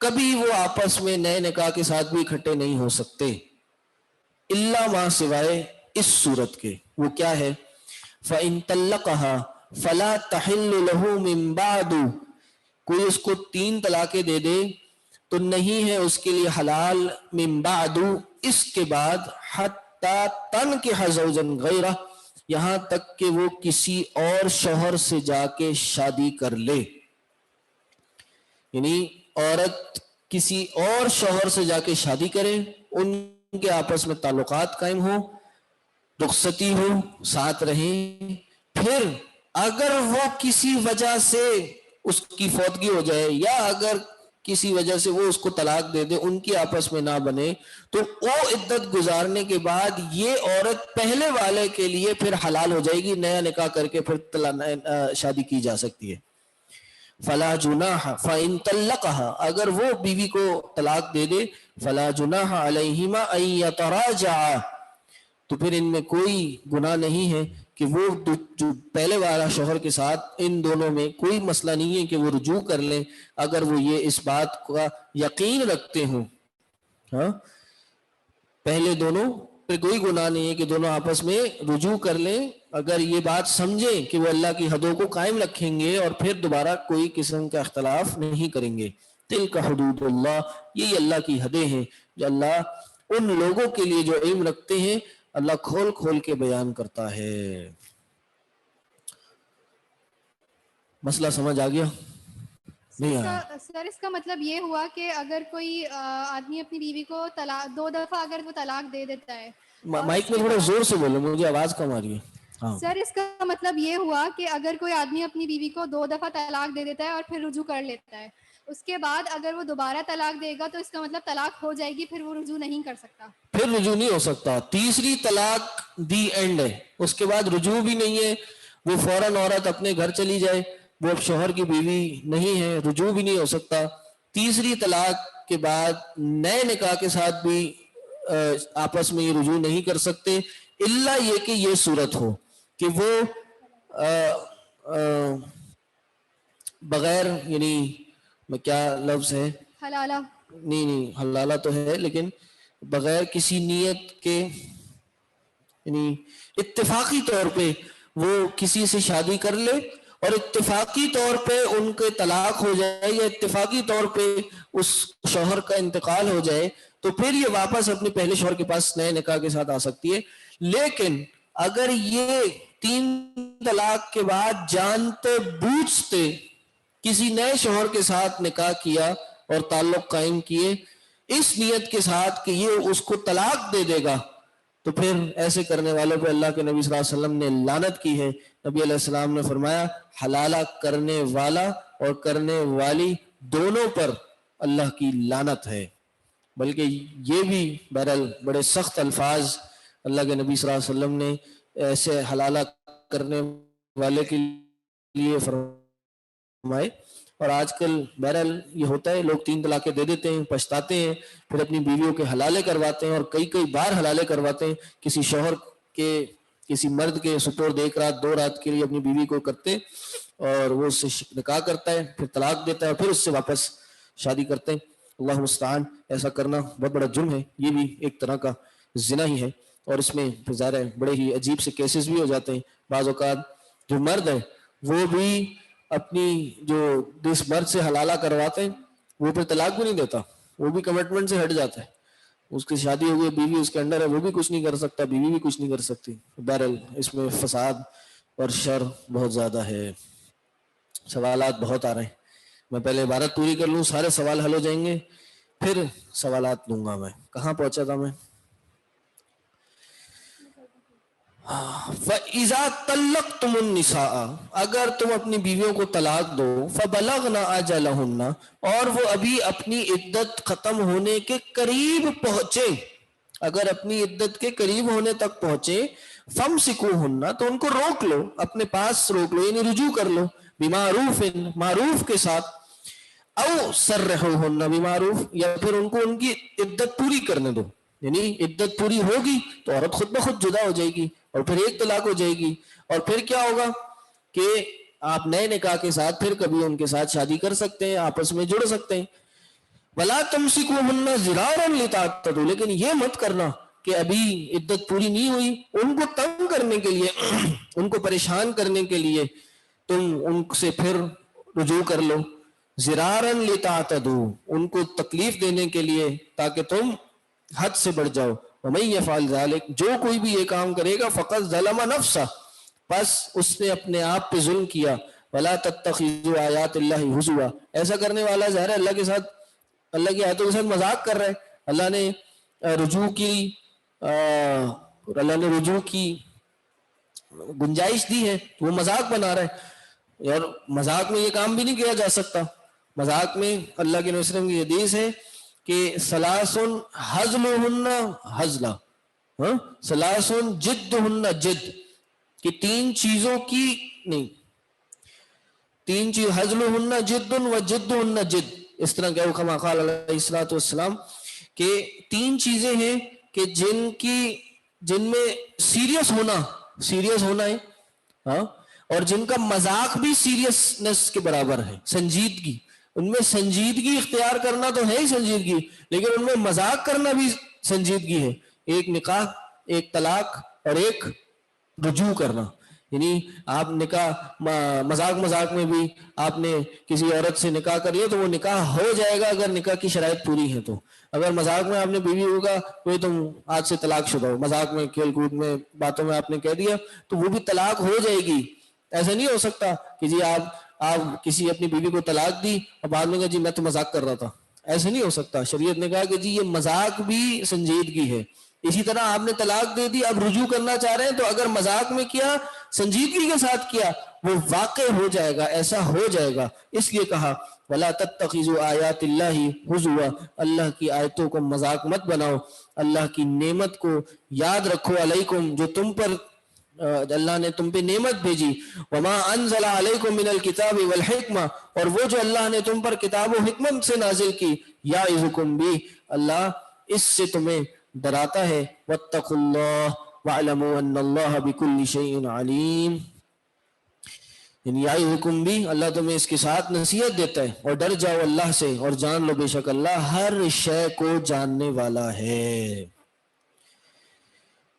کبھی وہ آپس میں نئے نکاح کے ساتھ بھی اکٹھے نہیں ہو سکتے، الا ما سوائے اس صورت کے، وہ کیا ہے؟ فَإِن طَلَّقَهَا فَلَا تَحِلُّ لَهُ مِن بَعْدُ، کوئی اس کو 3 طلاقیں دے دے تو نہیں ہے اس کے لیے حلال، من بعد، اس کے بعد، حتی تنکح زوجا غیرہ، یہاں تک کہ وہ کسی اور شوہر سے جا کے شادی کر لے، یعنی عورت کسی اور شوہر سے جا کے شادی کرے، ان کے آپس میں تعلقات قائم ہو، رخصتی ہو، ساتھ رہیں، پھر اگر وہ کسی وجہ سے اس کی فوتگی ہو جائے یا اگر کسی وجہ سے وہ اس کو طلاق دے دے، ان کی آپس میں نہ بنے، تو وہ عدت گزارنے کے بعد یہ عورت پہلے والے کے لیے پھر حلال ہو جائے گی، نیا نکاح کر کے پھر شادی کی جا سکتی ہے۔ فلا جناح فإن طلقها، اگر وہ بیوی کو طلاق دے دے، فلا جناح علیہما ان یتراجعا، تو پھر ان میں کوئی گناہ نہیں ہے کہ وہ جو پہلے والا شوہر کے ساتھ، ان دونوں میں کوئی مسئلہ نہیں ہے کہ وہ رجوع کر لیں، اگر وہ یہ اس بات کا یقین رکھتے ہوں، ہاں پہلے دونوں پھر کوئی گناہ نہیں ہے کہ دونوں آپس میں رجوع کر لیں، اگر یہ بات سمجھیں کہ وہ اللہ کی حدوں کو قائم رکھیں گے اور پھر دوبارہ کوئی قسم کا اختلاف نہیں کریں گے۔ تلک حدود اللہ، یہی اللہ کی حدیں ہیں جو اللہ ان لوگوں کے لیے جو علم رکھتے ہیں، اللہ کھول کھول کے بیان کرتا ہے۔ مسئلہ سمجھ آ گیا؟ نہیں آیا؟ سر اس کا مطلب یہ ہوا کہ اگر کوئی آدمی اپنی بیوی کو طلاق 2 دفعہ اگر وہ طلاق دے دیتا ہے، مائک میں تھوڑا زور سے بولو، مجھے آواز کم آ رہی ہے۔ ہاں سر اس کا مطلب یہ ہوا کہ اگر کوئی آدمی اپنی بیوی کو 2 دفعہ طلاق دے دیتا ہے اور پھر رجوع کر لیتا ہے، اس کے بعد اگر وہ دوبارہ طلاق دے گا تو اس کا مطلب طلاق ہو جائے گی، پھر وہ رجوع نہیں کر سکتا؟ پھر رجوع نہیں ہو سکتا، تیسری طلاق دی اینڈ ہے، اس کے بعد رجوع بھی نہیں ہے، وہ فوراً عورت اپنے گھر چلی جائے، وہ اب شوہر کی بیوی نہیں ہے، رجوع بھی نہیں ہو سکتا، تیسری طلاق کے بعد نئے نکاح کے ساتھ بھی آپس میں یہ رجوع نہیں کر سکتے، الا یہ کہ یہ صورت ہو کہ وہ بغیر یعنی میں کیا لفظ ہے حلالہ نہیں حلالہ تو ہے لیکن بغیر کسی نیت کے یعنی اتفاقی طور پہ وہ کسی سے شادی کر لے اور اتفاقی طور پہ ان کے طلاق ہو جائے یا اتفاقی طور پہ اس شوہر کا انتقال ہو جائے تو پھر یہ واپس اپنے پہلے شوہر کے پاس نئے نکاح کے ساتھ آ سکتی ہے. لیکن اگر یہ 3 طلاق کے بعد جانتے بوجھتے کسی نئے شوہر کے ساتھ نکاح کیا اور تعلق قائم کیے اس نیت کے ساتھ کہ یہ اس کو طلاق دے دے گا تو پھر ایسے کرنے والوں پہ اللہ کے نبی صلی اللہ علیہ وسلم نے لعنت کی ہے. نبی علیہ السلام نے فرمایا حلالہ کرنے والا اور کرنے والی دونوں پر اللہ کی لعنت ہے. بلکہ یہ بھی بہرحال بڑے سخت الفاظ اللہ کے نبی صلی اللہ علیہ وسلم نے ایسے حلالہ کرنے والے کے لیے فرمائے. اور آج کل بہرحال یہ ہوتا ہے لوگ 3 طلاقیں دے دیتے ہیں پچھتاتے ہیں پھر اپنی بیویوں کے حلالے کرواتے ہیں اور کئی بار حلالے کرواتے ہیں. کسی شوہر کے کسی مرد کے سپرد 1 رات 2 رات کے لیے اپنی بیوی کو کرتے اور وہ اس سے نکاح کرتا ہے پھر طلاق دیتا ہے اور پھر اس سے واپس شادی کرتے ہیں. اللہ مستعان. ایسا کرنا بہت بڑا جرم ہے. یہ بھی ایک طرح کا زنا ہی ہے اور اس میں پھر ظاہر ہے بڑے ہی عجیب سے کیسز بھی ہو جاتے ہیں. بعض اوقات جو مرد ہے وہ بھی اپنی جو جس مرد سے حلالہ کرواتے ہیں وہ پھر طلاق بھی نہیں دیتا, وہ بھی کمٹمنٹ سے ہٹ جاتا ہے. اس کی شادی ہو گئی بیوی اس کے انڈر ہے وہ بھی کچھ نہیں کر سکتا بیوی بھی کچھ نہیں کر سکتی. بہرحال اس میں فساد اور شر بہت زیادہ ہے. سوالات بہت آ رہے ہیں. میں پہلے عبارت پوری کر لوں سارے سوال حل ہو جائیں گے پھر سوالات دوں گا. میں کہاں پہنچا تھا میں؟ فَإِذَا طَلَّقْتُمُ النِّسَاءَ اگر تم اپنی بیویوں کو طلاق دو فَبَلَغْنَ أَجَلَهُنَّ اور وہ ابھی اپنی عدت ختم ہونے کے قریب پہنچے, اگر اپنی عدت کے قریب ہونے تک پہنچے فَامْسِكُوهُنَّ تو ان کو روک لو, اپنے پاس روک لو یعنی رجوع کر لو, بِمَعْرُوفٍ معروف کے ساتھ, او سرحوهن بمعروف یا پھر ان کو ان کی عدت پوری کرنے دو. یعنی عدت پوری ہوگی تو عورت خود بخود جدا ہو جائے گی اور پھر ایک طلاق ہو جائے گی اور پھر کیا ہوگا کہ آپ نئے نکاح کے ساتھ پھر کبھی ان کے ساتھ شادی کر سکتے ہیں, آپس میں جڑ سکتے ہیں. وَلَا تُمْسِكُوهُنَّ ضِرَارًا لِتَعْتَدُوا لیکن یہ مت کرنا کہ ابھی عدت پوری نہیں ہوئی ان کو تنگ کرنے کے لیے ان کو پریشان کرنے کے لیے تم ان سے پھر رجوع کر لو. ضِرَارًا لِتَعْتَدُوا ان کو تکلیف دینے کے لیے تاکہ تم حد سے بڑھ جاؤ. وَمَن يَفْعَلْ ذَلِكَ جو کوئی بھی یہ کام کرے گا فَقَدْ ظَلَمَ نَفْسَهُ بس اس نے اپنے آپ پہ ظلم کیا. وَلَا تَتَّخِذُوا آیَاتِ اللَّهِ هُزُوًا ایسا کرنے والا ظاہر ہے اللہ کے ساتھ اللہ کی آیتوں کے ساتھ مذاق کر رہا ہے. اللہ نے رجوع کی اللہ نے رجوع کی گنجائش دی ہے وہ مذاق بنا رہا ہے اور مذاق میں یہ کام بھی نہیں کیا جا سکتا. مذاق میں اللہ کے نبی صلی اللہ علیہ وسلم کی حدیث ہے کہ ثلاثن حزلہن حزلہ ثلاثن جدہن جد کہ 3 چیزوں کی نہیں 3 چیز حزلہن جد و جدہن جد اس طرح کہ کما قال علیہ الصلوۃ والسلام کہ 3 چیزیں ہیں کہ جن میں سیریس ہونا ہے ہاں اور جن کا مذاق بھی سیریسنس کے برابر ہے, سنجیدگی. ان میں سنجیدگی اختیار کرنا تو ہے ہی سنجیدگی لیکن ان میں مذاق کرنا بھی سنجیدگی ہے. ایک نکاح, ایک طلاق اور ایک رجوع کرنا. یعنی آپ نکاح مذاق میں بھی آپ نے کسی عورت سے نکاح کر لیا تو وہ نکاح ہو جائے گا اگر نکاح کی شرائط پوری ہے تو. اگر مذاق میں آپ نے بیوی ہوگا کوئی تم آج سے طلاق شدہ ہو, مذاق میں کھیل کود میں باتوں میں آپ نے کہہ دیا تو وہ بھی طلاق ہو جائے گی. ایسا نہیں ہو سکتا کہ جی آپ کسی اپنی بیوی کو طلاق دی اور بعد میں کہا جی میں تو مذاق کر رہا تھا. ایسا نہیں ہو سکتا. شریعت نے کہا کہ جی یہ مذاق بھی سنجیدگی ہے. اسی طرح آپ نے طلاق دے دی اب رجوع کرنا چاہ رہے ہیں تو اگر مذاق میں کیا سنجیدگی کے ساتھ کیا وہ واقع ہو جائے گا, ایسا ہو جائے گا. اس لیے کہا وَلَا تَتَّخِذُوا آیَاتِ اللَّهِ هُزُوًا اللہ کی آیتوں کو مذاق مت بناؤ. اللہ کی نعمت کو یاد رکھو علیکم جو تم پر اللہ نے تم پہ نعمت بھیجی. وَمَا أَنزَلَ عَلَيْكُم مِّنَ الْكِتَابِ وَالْحِكْمَةِ اور وہ جو اللہ نے تم پر کتاب و حکمت سے نازل کی. یَعِظُکُم بِہ اللہ اس سے تمہیں ڈراتا ہے. وَاتَّقُوا اللَّهَ وَاعْلَمُوا أَنَّ اللَّهَ بِكُلِّ شَيْءٍ عَلِيمٌ. یعنی یعظکم بھی، اللہ تمہیں اس کے ساتھ نصیحت دیتا ہے، اور ڈر جاؤ اللہ سے اور جان لو بے شک اللہ ہر شے کو جاننے والا ہے.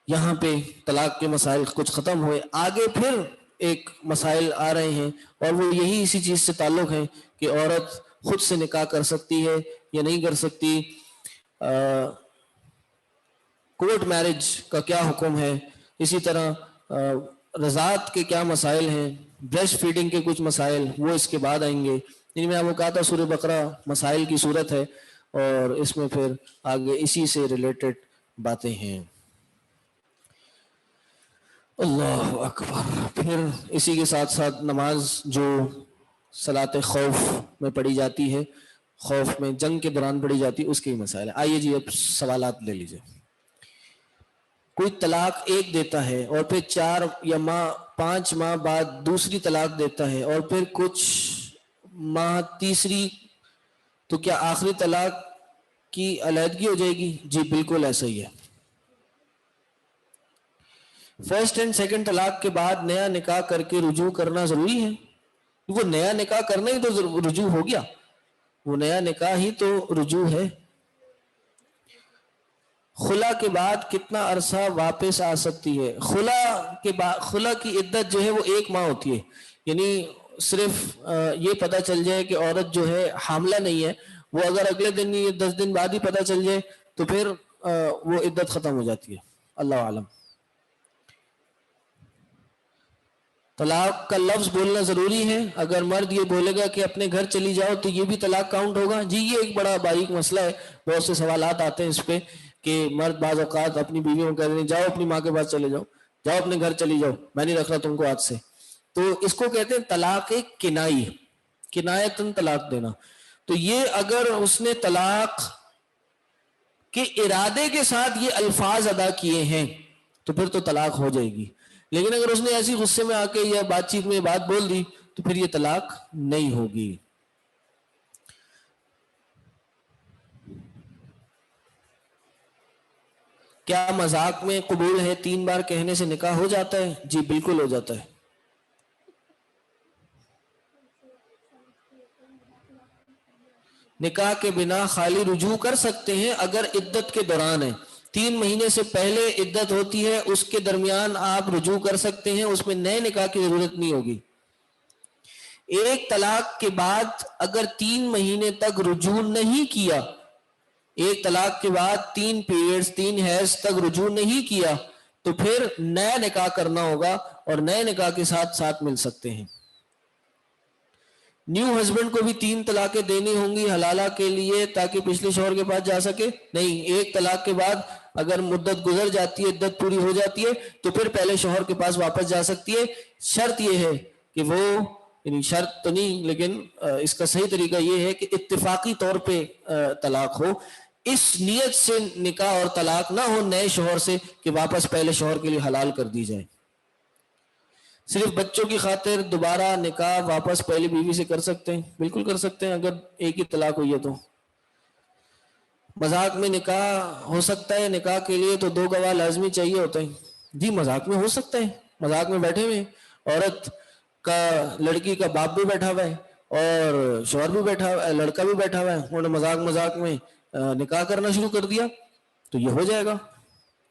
یہاں پہ طلاق کے مسائل کچھ ختم ہوئے، آگے پھر ایک مسائل آ رہے ہیں، اور وہ یہی اسی چیز سے تعلق ہے کہ عورت خود سے نکاح کر سکتی ہے یا نہیں کر سکتی، کورٹ میرج کا کیا حکم ہے، اسی طرح رضاعت کے کیا مسائل ہیں، بریسٹ فیڈنگ کے کچھ مسائل وہ اس کے بعد آئیں گے. یعنی میں آپ کو کہا تھا سورہ بقرہ مسائل کی صورت ہے، اور اس میں پھر آگے اسی سے ریلیٹڈ باتیں ہیں. اللہ اکبر. پھر اسی کے ساتھ ساتھ نماز جو صلاۃ خوف میں پڑھی جاتی ہے، خوف میں جنگ کے دوران پڑھی جاتی ہے، اس کے مسائل ہیں. آئیے جی اب سوالات لے لیجیے. کوئی طلاق ایک دیتا ہے اور پھر 4 یا 5 ماہ بعد دوسری طلاق دیتا ہے اور پھر کچھ ماہ تیسری، تو کیا آخری طلاق کی علیحدگی ہو جائے گی؟ جی بالکل ایسا ہی ہے. فرسٹ اینڈ سیکنڈ طلاق کے بعد نیا نکاح کر کے رجوع کرنا ضروری ہے؟ وہ نیا نکاح کرنا ہی تو رجوع ہو گیا، وہ نیا نکاح ہی تو رجوع ہے. خلا کے بعد کتنا عرصہ واپس آ سکتی ہے؟ خلا کی عدت جو ہے وہ 1 ماہ ہوتی ہے. یعنی صرف یہ پتہ چل جائے کہ عورت جو ہے حاملہ نہیں ہے، وہ اگر اگلے دن یا 10 دن بعد ہی پتہ چل جائے تو پھر وہ عدت ختم ہو جاتی ہے. اللہ عالم. طلاق کا لفظ بولنا ضروری ہے؟ اگر مرد یہ بولے گا کہ اپنے گھر چلی جاؤ تو یہ بھی طلاق کاؤنٹ ہوگا؟ جی یہ ایک بڑا باریک مسئلہ ہے، بہت سے سوالات آتے ہیں اس پہ کہ مرد بعض اوقات اپنی بیویوں کو کہتے ہیں جاؤ اپنی ماں کے پاس چلے جاؤ، جاؤ اپنے گھر چلی جاؤ، میں نہیں رکھ رہا تم کو آج سے. تو اس کو کہتے ہیں طلاق کنائی، کنایتن طلاق دینا. تو یہ اگر اس نے طلاق کے ارادے کے ساتھ یہ الفاظ ادا کیے ہیں تو پھر تو طلاق ہو جائے گی. لیکن اگر اس نے ایسی غصے میں آ کے یا بات چیت میں بات بول دی تو پھر یہ طلاق نہیں ہوگی. کیا مذاق میں قبول ہے 3 بار کہنے سے نکاح ہو جاتا ہے؟ جی بالکل ہو جاتا ہے. نکاح کے بنا خالی رجوع کر سکتے ہیں اگر عدت کے دوران ہے. 3 مہینے سے پہلے عدت ہوتی ہے، اس کے درمیان آپ رجوع کر سکتے ہیں، اس میں نئے نکاح کی ضرورت نہیں ہوگی. ایک طلاق کے بعد اگر 3 مہینے تک رجوع نہیں کیا، ایک طلاق کے بعد 3 پیریڈز 3 حیض تک رجوع نہیں کیا تو پھر نیا نکاح کرنا ہوگا اور نئے نکاح کے ساتھ ساتھ مل سکتے ہیں. نیو ہسبینڈ کو بھی 3 طلاقیں دینی ہوں گی حلالہ کے لیے تاکہ پچھلے شوہر کے پاس جا سکے؟ نہیں، ایک طلاق کے بعد اگر مدت گزر جاتی ہے، عدت پوری ہو جاتی ہے تو پھر پہلے شوہر کے پاس واپس جا سکتی ہے. شرط یہ ہے کہ وہ، یعنی شرط تو نہیں لیکن اس کا صحیح طریقہ یہ ہے کہ اتفاقی طور پہ طلاق ہو، اس نیت سے نکاح اور طلاق نہ ہو نئے شوہر سے کہ واپس پہلے شوہر کے لیے حلال کر دی جائے. صرف بچوں کی خاطر دوبارہ نکاح واپس پہلی بیوی سے کر سکتے ہیں؟ بالکل کر سکتے ہیں اگر ایک ہی طلاق ہوئی ہے تو. مذاق میں نکاح ہو سکتا ہے؟ نکاح کے لیے تو 2 گواہ لازمی چاہیے ہوتے ہیں. جی مذاق میں ہو سکتا ہے، مذاق میں بیٹھے ہوئے عورت کا، لڑکی کا باپ بھی بیٹھا ہوا ہے اور شوہر بھی بیٹھا ہوا ہے، لڑکا بھی بیٹھا ہوا ہے، انہوں نے مذاق میں نکاح کرنا شروع کر دیا تو یہ ہو جائے گا،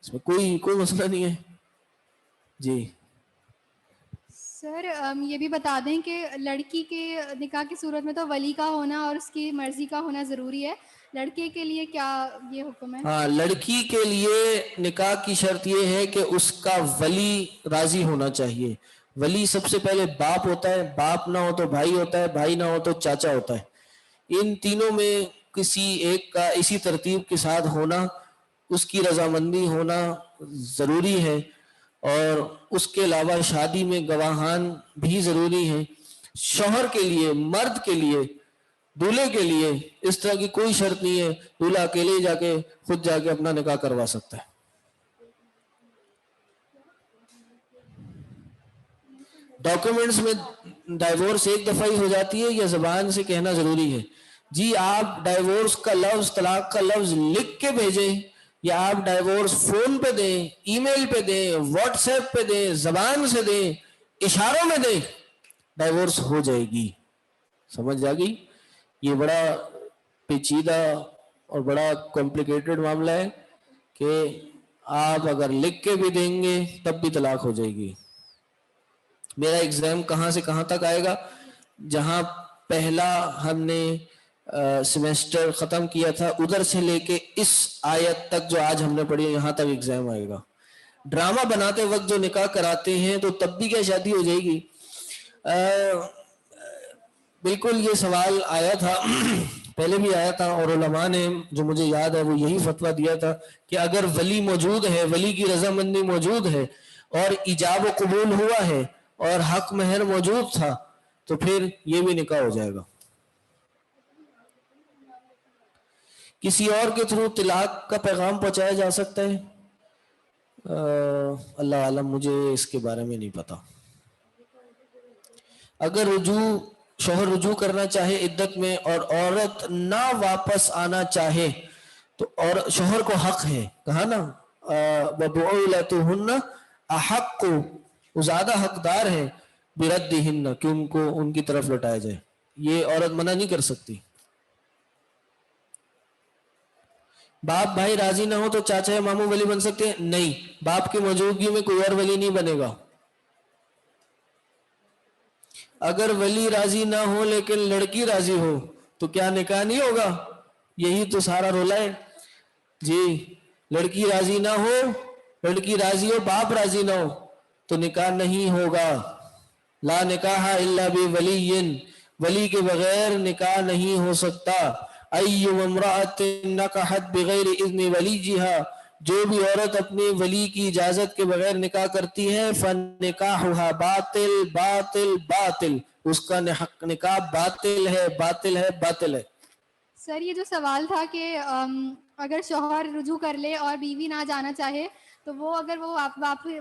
اس میں کوئی مسئلہ نہیں ہے. جی سر یہ بھی بتا دیں کہ لڑکی کے نکاح کی صورت میں تو ولی کا ہونا اور اس کی مرضی کا ہونا ضروری ہے. لڑکے کے لیے کیا یہ حکم ہے؟ ہاں، لڑکی کے لیے نکاح کی شرط یہ ہے کہ اس کا ولی راضی ہونا چاہیے. ولی سب سے پہلے باپ ہوتا ہے، باپ نہ ہو تو بھائی ہوتا ہے، بھائی نہ ہو تو چاچا ہوتا ہے. ان تینوں میں کسی ایک کا اسی ترتیب کے ساتھ ہونا، اس کی رضامندی ہونا ضروری ہے. اور اس کے علاوہ شادی میں گواہان بھی ضروری ہیں. شوہر کے لیے، مرد کے لیے، دولہے کے لیے اس طرح کی کوئی شرط نہیں ہے، دولہا اکیلے جا کے خود جا کے اپنا نکاح کروا سکتا ہے. ڈاکومنٹس میں ڈائیورس ایک دفعہ ہی ہو جاتی ہے یا زبان سے کہنا ضروری ہے؟ جی آپ ڈائیورس کا لفظ، طلاق کا لفظ لکھ کے بھیجیں یا آپ ڈائیورس فون پہ دیں، ای میل پہ دیں، واٹس ایپ پہ دیں، زبان سے دیں، اشاروں میں دیں، ڈائیورس ہو جائے گی. سمجھ آ گئی؟ یہ بڑا پیچیدہ اور بڑا کمپلیکیٹڈ معاملہ ہے کہ آپ اگر لکھ کے بھی دیں گے تب بھی طلاق ہو جائے گی. میرا ایگزام کہاں سے کہاں تک آئے گا؟ جہاں پہلا ہم نے سیمیسٹر ختم کیا تھا ادھر سے لے کے اس آیت تک جو آج ہم نے پڑھی یہاں تک ایگزام آئے گا. ڈرامہ بناتے وقت جو نکاح کراتے ہیں تو تب بھی کیا شادی ہو جائے گی؟ بالکل یہ سوال آیا تھا پہلے بھی آیا تھا، اور علماء نے جو مجھے یاد ہے وہ یہی فتویٰ دیا تھا کہ اگر ولی موجود ہے، ولی کی رضامندی موجود ہے اور ایجاب و قبول ہوا ہے اور حق مہر موجود تھا تو پھر یہ بھی نکاح ہو جائے گا. کسی اور کے تھرو طلاق کا پیغام پہنچایا جا سکتا ہے؟ اللہ عالم، مجھے اس کے بارے میں نہیں پتا. اگر شوہر رجوع کرنا چاہے عدت میں اور عورت نہ واپس آنا چاہے تو اور شوہر کو حق ہے، کہا نا وَبُعُولَتُهُنَّ أَحَقُّ، وہ زیادہ حقدار ہے بِرَدِّهِنَّ، کہ ان کو ان کی طرف لوٹایا جائے. یہ عورت منع نہیں کر سکتی. باپ بھائی راضی نہ ہو تو چاچا یا ماموں ولی بن سکتے ہیں؟ نہیں، باپ کی موجودگی میں کوئی اور ولی نہیں بنے گا. اگر ولی راضی نہ ہو لیکن لڑکی راضی ہو تو کیا نکاح نہیں ہوگا؟ یہی تو سارا رولا ہے جی. لڑکی راضی نہ ہو، لڑکی راضی ہو، باپ راضی نہ ہو تو نکاح نہیں ہوگا. لا نکاح الا بولی، ولی کے بغیر نکاح نہیں ہو سکتا. ایّم امرأۃ نکحت بغیر اذن ولیجہا، جو بھی عورت اپنے ولی کی اجازت کے بغیر نکاح کرتی ہے فنکاحھا باطل باطل باطل، اس کا نکاح باطل ہے باطل ہے باطل ہے. سر یہ جو سوال تھا کہ اگر شوہر رجوع کر لے اور بیوی نہ جانا چاہے تو وہ اگر وہ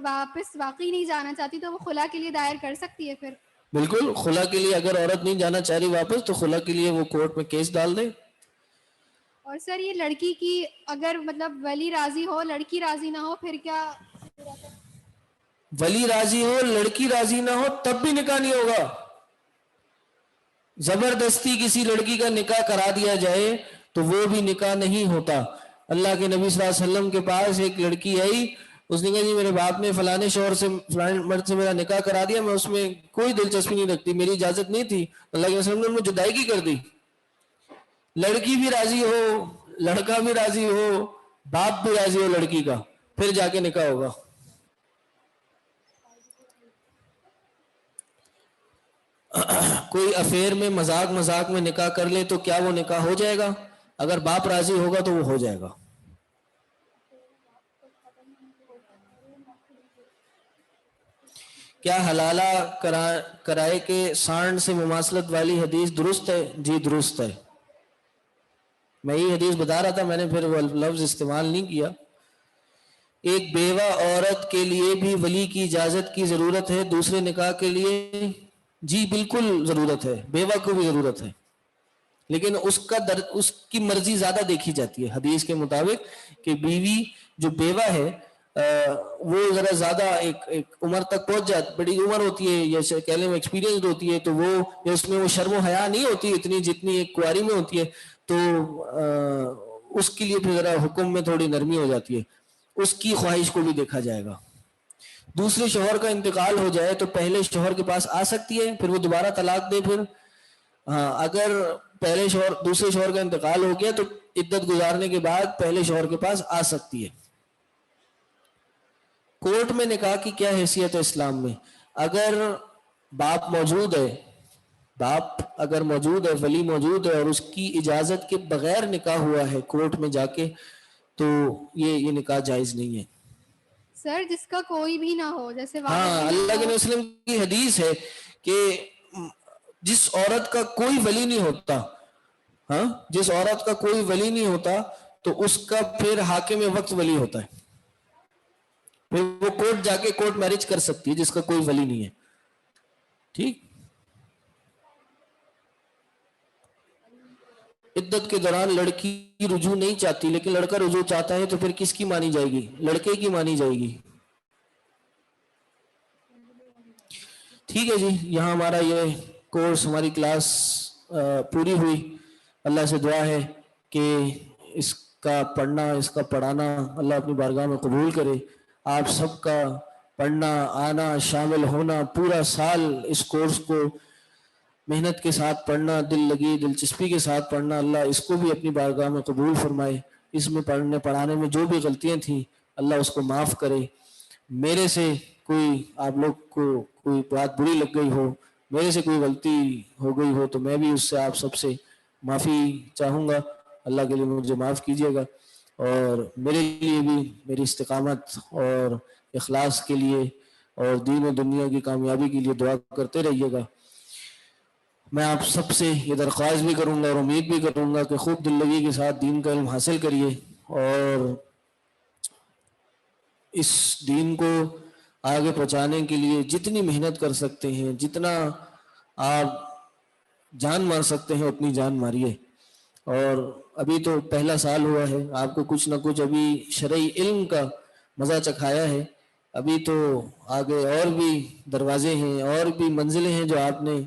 واپس واقعی نہیں جانا چاہتی تو وہ خلا کے لیے دائر کر سکتی ہے پھر؟ بالکل، خلا کے لیے اگر عورت نہیں جانا چاہ رہی واپس تو خلا کے لیے وہ کورٹ میں کیس ڈال دے. اور سر یہ لڑکی کی اگر مطلب ولی راضی ہو لڑکی راضی نہ ہو پھر کیا؟ ولی راضی ہو لڑکی راضی نہ ہو تب بھی نکاح نہیں ہوگا. زبردستی کسی لڑکی کا نکاح کرا دیا جائے تو وہ بھی نکاح نہیں ہوتا. اللہ کے نبی صلی اللہ علیہ وسلم کے پاس ایک لڑکی آئی، اس نے کہا جی میرے باپ نے فلانے شوہر سے فلانے مرد سے میرا نکاح کرا دیا، میں اس میں کوئی دلچسپی نہیں رکھتی، میری اجازت نہیں تھی. اللہ کے وسلم نے مجھے جدائی کی کر دی. لڑکی بھی راضی ہو، لڑکا بھی راضی ہو، باپ بھی راضی ہو لڑکی کا، پھر جا کے نکاح ہوگا. کوئی افیئر میں مذاق میں نکاح کر لے تو کیا وہ نکاح ہو جائے گا؟ اگر باپ راضی ہوگا تو وہ ہو جائے گا. کیا حلالہ کرائے کے سانڈ سے مماثلت والی حدیث درست ہے؟ جی درست ہے. میں یہ حدیث بتا رہا تھا، میں نے پھر وہ لفظ استعمال نہیں کیا. ایک بیوہ عورت کے لیے بھی ولی کی اجازت کی ضرورت ہے دوسرے نکاح کے لیے؟ جی بالکل ضرورت ہے، بیوہ کو بھی ضرورت ہے، لیکن اس کی مرضی زیادہ دیکھی جاتی ہے حدیث کے مطابق کہ بیوی جو بیوہ ہے وہ ذرا زیادہ ایک عمر تک پہنچ جاتی، بڑی عمر ہوتی ہے یا کہہ لیں ایکسپیرینسڈ ہوتی ہے، تو وہ اس میں وہ شرم و حیا نہیں ہوتی اتنی جتنی ایک کنواری میں ہوتی ہے، تو اس کے لیے پھر ذرا حکم میں تھوڑی نرمی ہو جاتی ہے. اس کی خواہش کو بھی دیکھا جائے گا. دوسرے شوہر کا انتقال ہو جائے تو پہلے شوہر کے پاس آ سکتی ہے، پھر وہ دوبارہ طلاق دے. پھر ہاں اگر دوسرے شوہر کا انتقال ہو گیا تو عدت گزارنے کے بعد پہلے شوہر کے پاس آ سکتی ہے. کورٹ میں نکاح کی کیا حیثیت ہے اسلام میں؟ اگر باپ موجود ہے، ولی موجود ہے اور اس کی اجازت کے بغیر نکاح ہوا ہے کورٹ میں جا کے تو یہ نکاح جائز نہیں ہے. سر جس کا کوئی بھی نہ ہو، جیسے ہاں اللہ کے وسلم کی حدیث ہے کہ جس عورت کا کوئی ولی نہیں ہوتا، ہاں جس عورت کا کوئی ولی نہیں ہوتا تو اس کا پھر حاکم وقت ولی ہوتا ہے، پھر وہ کورٹ جا کے کورٹ میرج کر سکتی ہے جس کا کوئی ولی نہیں ہے. ٹھیک. عدت کے دوران لڑکی رجوع نہیں چاہتی لیکن لڑکا رجوع چاہتا ہے تو پھر کس کی مانی جائے گی؟ لڑکے کی مانی جائے گی. ٹھیک ہے جی, یہاں ہمارا یہ کورس, ہماری کلاس پوری ہوئی. اللہ سے دعا ہے کہ اس کا پڑھنا, اس کا پڑھانا اللہ اپنی بارگاہ میں قبول کرے. آپ سب کا پڑھنا, آنا, شامل ہونا, پورا سال اس کورس کو محنت کے ساتھ پڑھنا, دل لگی دلچسپی کے ساتھ پڑھنا, اللہ اس کو بھی اپنی بارگاہ میں قبول فرمائے. اس میں پڑھانے میں جو بھی غلطیاں تھیں اللہ اس کو معاف کرے. میرے سے کوئی آپ لوگ کو کوئی بات بری لگ گئی ہو, میرے سے کوئی غلطی ہو گئی ہو تو میں بھی اس سے آپ سب سے معافی چاہوں گا. اللہ کے لیے مجھے معاف کیجیے گا, اور میرے لیے بھی میری استقامت اور اخلاص کے لیے اور دین و دنیا کی کامیابی کے لیے دعا کرتے رہیے گا. میں آپ سب سے یہ درخواست بھی کروں گا اور امید بھی کروں گا کہ خوب دل لگی کے ساتھ دین کا علم حاصل کریے, اور اس دین کو آگے پہنچانے کے لیے جتنی محنت کر سکتے ہیں, جتنا آپ جان مار سکتے ہیں اتنی جان ماریے. اور ابھی تو پہلا سال ہوا ہے, آپ کو کچھ نہ کچھ ابھی شرعی علم کا مزہ چکھایا ہے. ابھی تو آگے اور بھی دروازے ہیں, اور بھی منزلیں ہیں جو آپ نے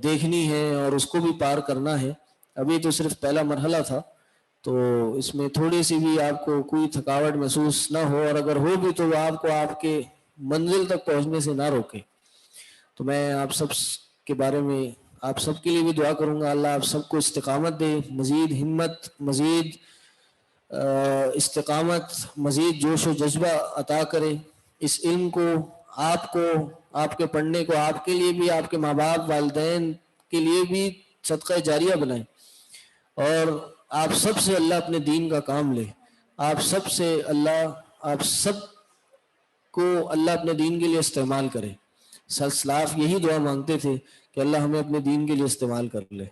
دیکھنی ہے اور اس کو بھی پار کرنا ہے. ابھی تو صرف پہلا مرحلہ تھا, تو اس میں تھوڑی سی بھی آپ کو کوئی تھکاوٹ محسوس نہ ہو, اور اگر ہو بھی تو وہ آپ کو آپ کے منزل تک پہنچنے سے نہ روکے. تو میں آپ سب کے بارے میں آپ سب کے لیے بھی دعا کروں گا, اللہ آپ سب کو استقامت دے, مزید ہمت, مزید استقامت, مزید جوش و جذبہ عطا کرے. اس علم کو آپ کو, آپ کے پڑھنے کو آپ کے لیے بھی, آپ کے ماں باپ والدین کے لیے بھی صدقہ جاریہ بنائیں, اور آپ سب سے اللہ اپنے دین کا کام لے. آپ سب سے اللہ, آپ سب کو اللہ اپنے دین کے لیے استعمال کرے. سلف یہی دعا مانگتے تھے کہ اللہ ہمیں اپنے دین کے لیے استعمال کر لے.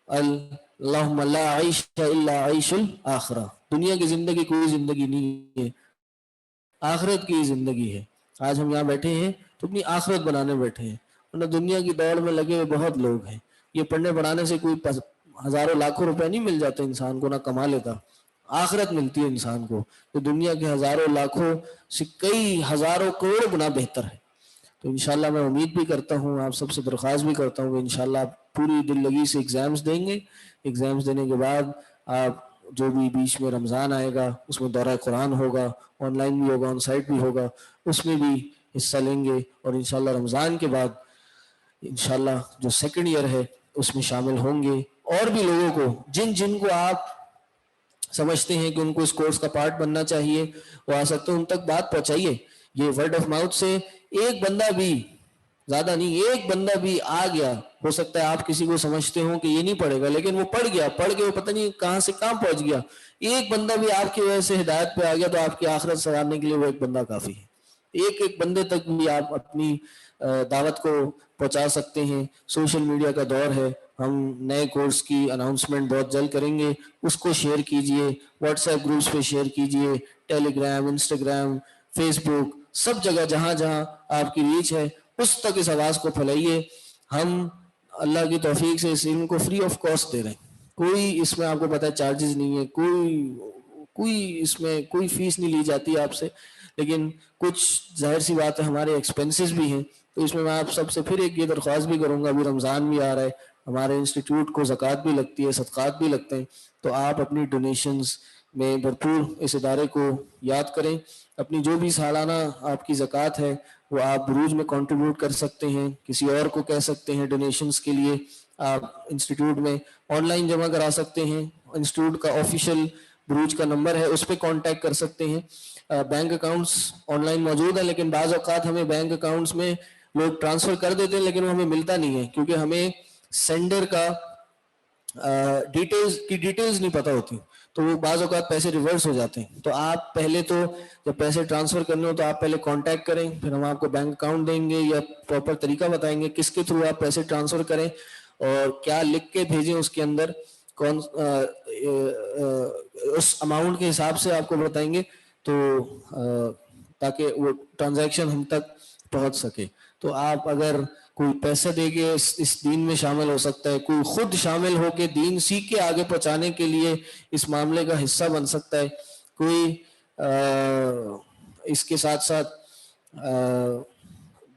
اللہم لا عیش الا عیش الاخرہ, دنیا کی زندگی کوئی زندگی نہیں ہے, آخرت کی زندگی ہے. آج ہم یہاں بیٹھے ہیں تو اپنی آخرت بنانے بیٹھے ہیں, ورنہ دنیا کی دوڑ میں لگے ہوئے بہت لوگ ہیں. یہ پڑھنے پڑھانے سے کوئی ہزاروں لاکھوں روپے نہیں مل جاتے انسان کو, نہ کما لیتا. آخرت ملتی ہے انسان کو, تو دنیا کے ہزاروں لاکھوں سے کئی ہزاروں کروڑ گنا بہتر ہے. تو انشاءاللہ میں امید بھی کرتا ہوں, آپ سب سے درخواست بھی کرتا ہوں کہ انشاءاللہ آپ پوری دل لگی سے ایگزامز دیں گے. ایگزامز دینے کے بعد آپ جو بھی بیچ میں رمضان آئے گا اس میں دورہ قرآن ہوگا, آن لائن بھی ہوگا, آن سائٹ بھی ہوگا, اس میں بھی حصہ لیں گے. اور انشاءاللہ رمضان کے بعد انشاءاللہ جو سیکنڈ ایئر ہے اس میں شامل ہوں گے. اور بھی لوگوں کو جن کو آپ سمجھتے ہیں کہ ان کو اس کورس کا پارٹ بننا چاہیے, وہ آ سکتے ہیں, ان تک بات پہنچائیے. یہ ورڈ آف ماؤتھ سے ایک بندہ بھی, زیادہ نہیں, ایک بندہ بھی آ گیا, ہو سکتا ہے آپ کسی کو سمجھتے ہوں کہ یہ نہیں پڑھے گا, لیکن وہ پڑھ گیا, پڑھ کے وہ پتہ نہیں کہاں سے کہاں پہنچ گیا. ایک بندہ بھی آپ کی وجہ سے ہدایت پہ آ گیا تو آپ کی آخرت سنوارنے کے لیے وہ ایک بندہ کافی ہے. ایک بندے تک بھی آپ اپنی دعوت کو پہنچا سکتے ہیں. سوشل میڈیا کا دور ہے, ہم نئے کورس کی اناؤنسمنٹ بہت جلد کریں گے, اس کو شیئر کیجئے, واٹس ایپ گروپس پہ شیئر کیجئے, ٹیلی گرام, انسٹاگرام, فیس بک, سب جگہ جہاں جہاں آپ کی ریچ ہے اس تک اس آواز کو پھیلائیے. ہم اللہ کی توفیق سے اس علم کو فری آف کاسٹ دے رہے ہیں, کوئی اس میں آپ کو پتہ ہے چارجز نہیں ہے, کوئی اس میں کوئی فیس نہیں لی جاتی آپ سے, لیکن کچھ ظاہر سی بات ہے ہمارے ایکسپنسز بھی ہیں. تو اس میں آپ سب سے پھر ایک یہ درخواست بھی کروں گا, ابھی رمضان بھی آ رہا ہے, ہمارے انسٹیٹیوٹ کو زکوٰۃ بھی لگتی ہے, صدقات بھی لگتے ہیں, تو آپ اپنی ڈونیشنز میں بھرپور اس ادارے کو یاد کریں. اپنی جو بھی سالانہ آپ کی زکوٰۃ ہے وہ آپ بروج میں کنٹریبیوٹ کر سکتے ہیں, کسی اور کو کہہ سکتے ہیں ڈونیشنز کے لیے, آپ انسٹیٹیوٹ میں آن لائن جمع کرا سکتے ہیں. انسٹیٹیوٹ کا آفیشیل بروج کا نمبر ہے, اس پہ کانٹیکٹ کر سکتے ہیں. بینک اکاؤنٹس آن لائن موجود ہیں, لیکن بعض اوقات ہمیں بینک اکاؤنٹس میں لوگ ٹرانسفر کر دیتے ہیں لیکن وہ ہمیں ملتا نہیں ہے, کیونکہ ہمیں سینڈر کا ڈیٹیلز نہیں پتہ ہوتی, تو وہ بعض اوقات پیسے ریورس ہو جاتے ہیں. تو آپ پہلے تو جب پیسے ٹرانسفر کرنے ہو تو آپ پہلے کانٹیکٹ کریں, پھر ہم آپ کو بینک اکاؤنٹ دیں گے یا پراپر طریقہ بتائیں گے کس کے تھرو آپ پیسے ٹرانسفر کریں اور کیا لکھ کے بھیجیں اس کے اندر, کون اس اماؤنٹ کے حساب سے آپ کو بتائیں گے, تو تاکہ وہ ٹرانزیکشن ہم تک پہنچ سکے. تو تو آپ اگر کوئی پیسہ دے کے اس دین میں شامل ہو سکتا ہے, کوئی خود شامل ہو کے دین سیکھ کے آگے پہنچانے کے لیے اس معاملے کا حصہ بن سکتا ہے, کوئی اس کے ساتھ ساتھ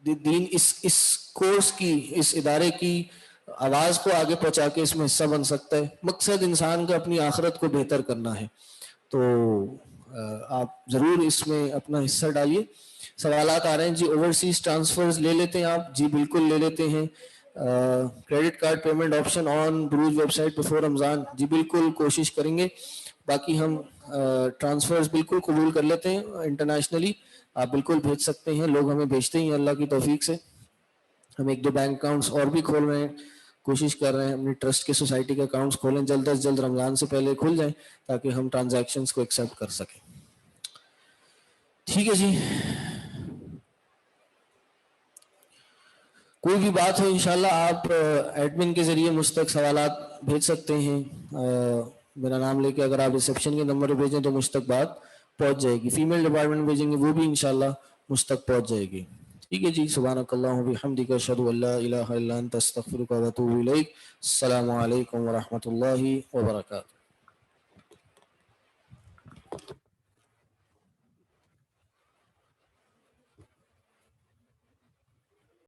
دین اس کورس کی, اس ادارے کی آواز کو آگے پہنچا کے اس میں حصہ بن سکتا ہے. مقصد انسان کا اپنی آخرت کو بہتر کرنا ہے, تو آپ ضرور اس میں اپنا حصہ ڈالیے. سوالات آ رہے ہیں جی, اوورسیز ٹرانسفرز لے لیتے ہیں آپ؟ جی بالکل لے لیتے ہیں. Credit card payment option on بروج ویب سائٹ بفور رمضان, جی بالکل کوشش کریں گے. باقی ہم ٹرانسفرز بالکل قبول کر لیتے ہیں انٹرنیشنلی, آپ بالکل بھیج سکتے ہیں, لوگ ہمیں بھیجتے ہیں اللہ کی توفیق سے. ہم 1-2 بینک اکاؤنٹس اور بھی کھول رہے ہیں, کوشش کر رہے ہیں اپنی ٹرسٹ کے سوسائٹی کے اکاؤنٹس کھولیں, جلد از جلد رمضان سے پہلے کھل جائیں تاکہ ہم ٹرانزیکشنز کو ایکسیپٹ کر سکیں. ٹھیک ہے جی, کوئی بھی بات ہو انشاءاللہ آپ ایڈمن کے ذریعے مجھ تک سوالات بھیج سکتے ہیں. میرا نام لے کے اگر آپ ریسیپشن کے نمبر پہ بھیجیں تو مجھ تک بات پہنچ جائے گی. فیمیل ڈپارٹمنٹ بھیجیں گے وہ بھی انشاءاللہ مجھ تک پہنچ جائے گی. ٹھیک ہے جی, سبحانک اللہم و بحمدک, اشہد ان لا الہ الا انت, استغفرک و اتوب الیک. السلام علیکم ورحمۃ اللہ وبرکاتہ.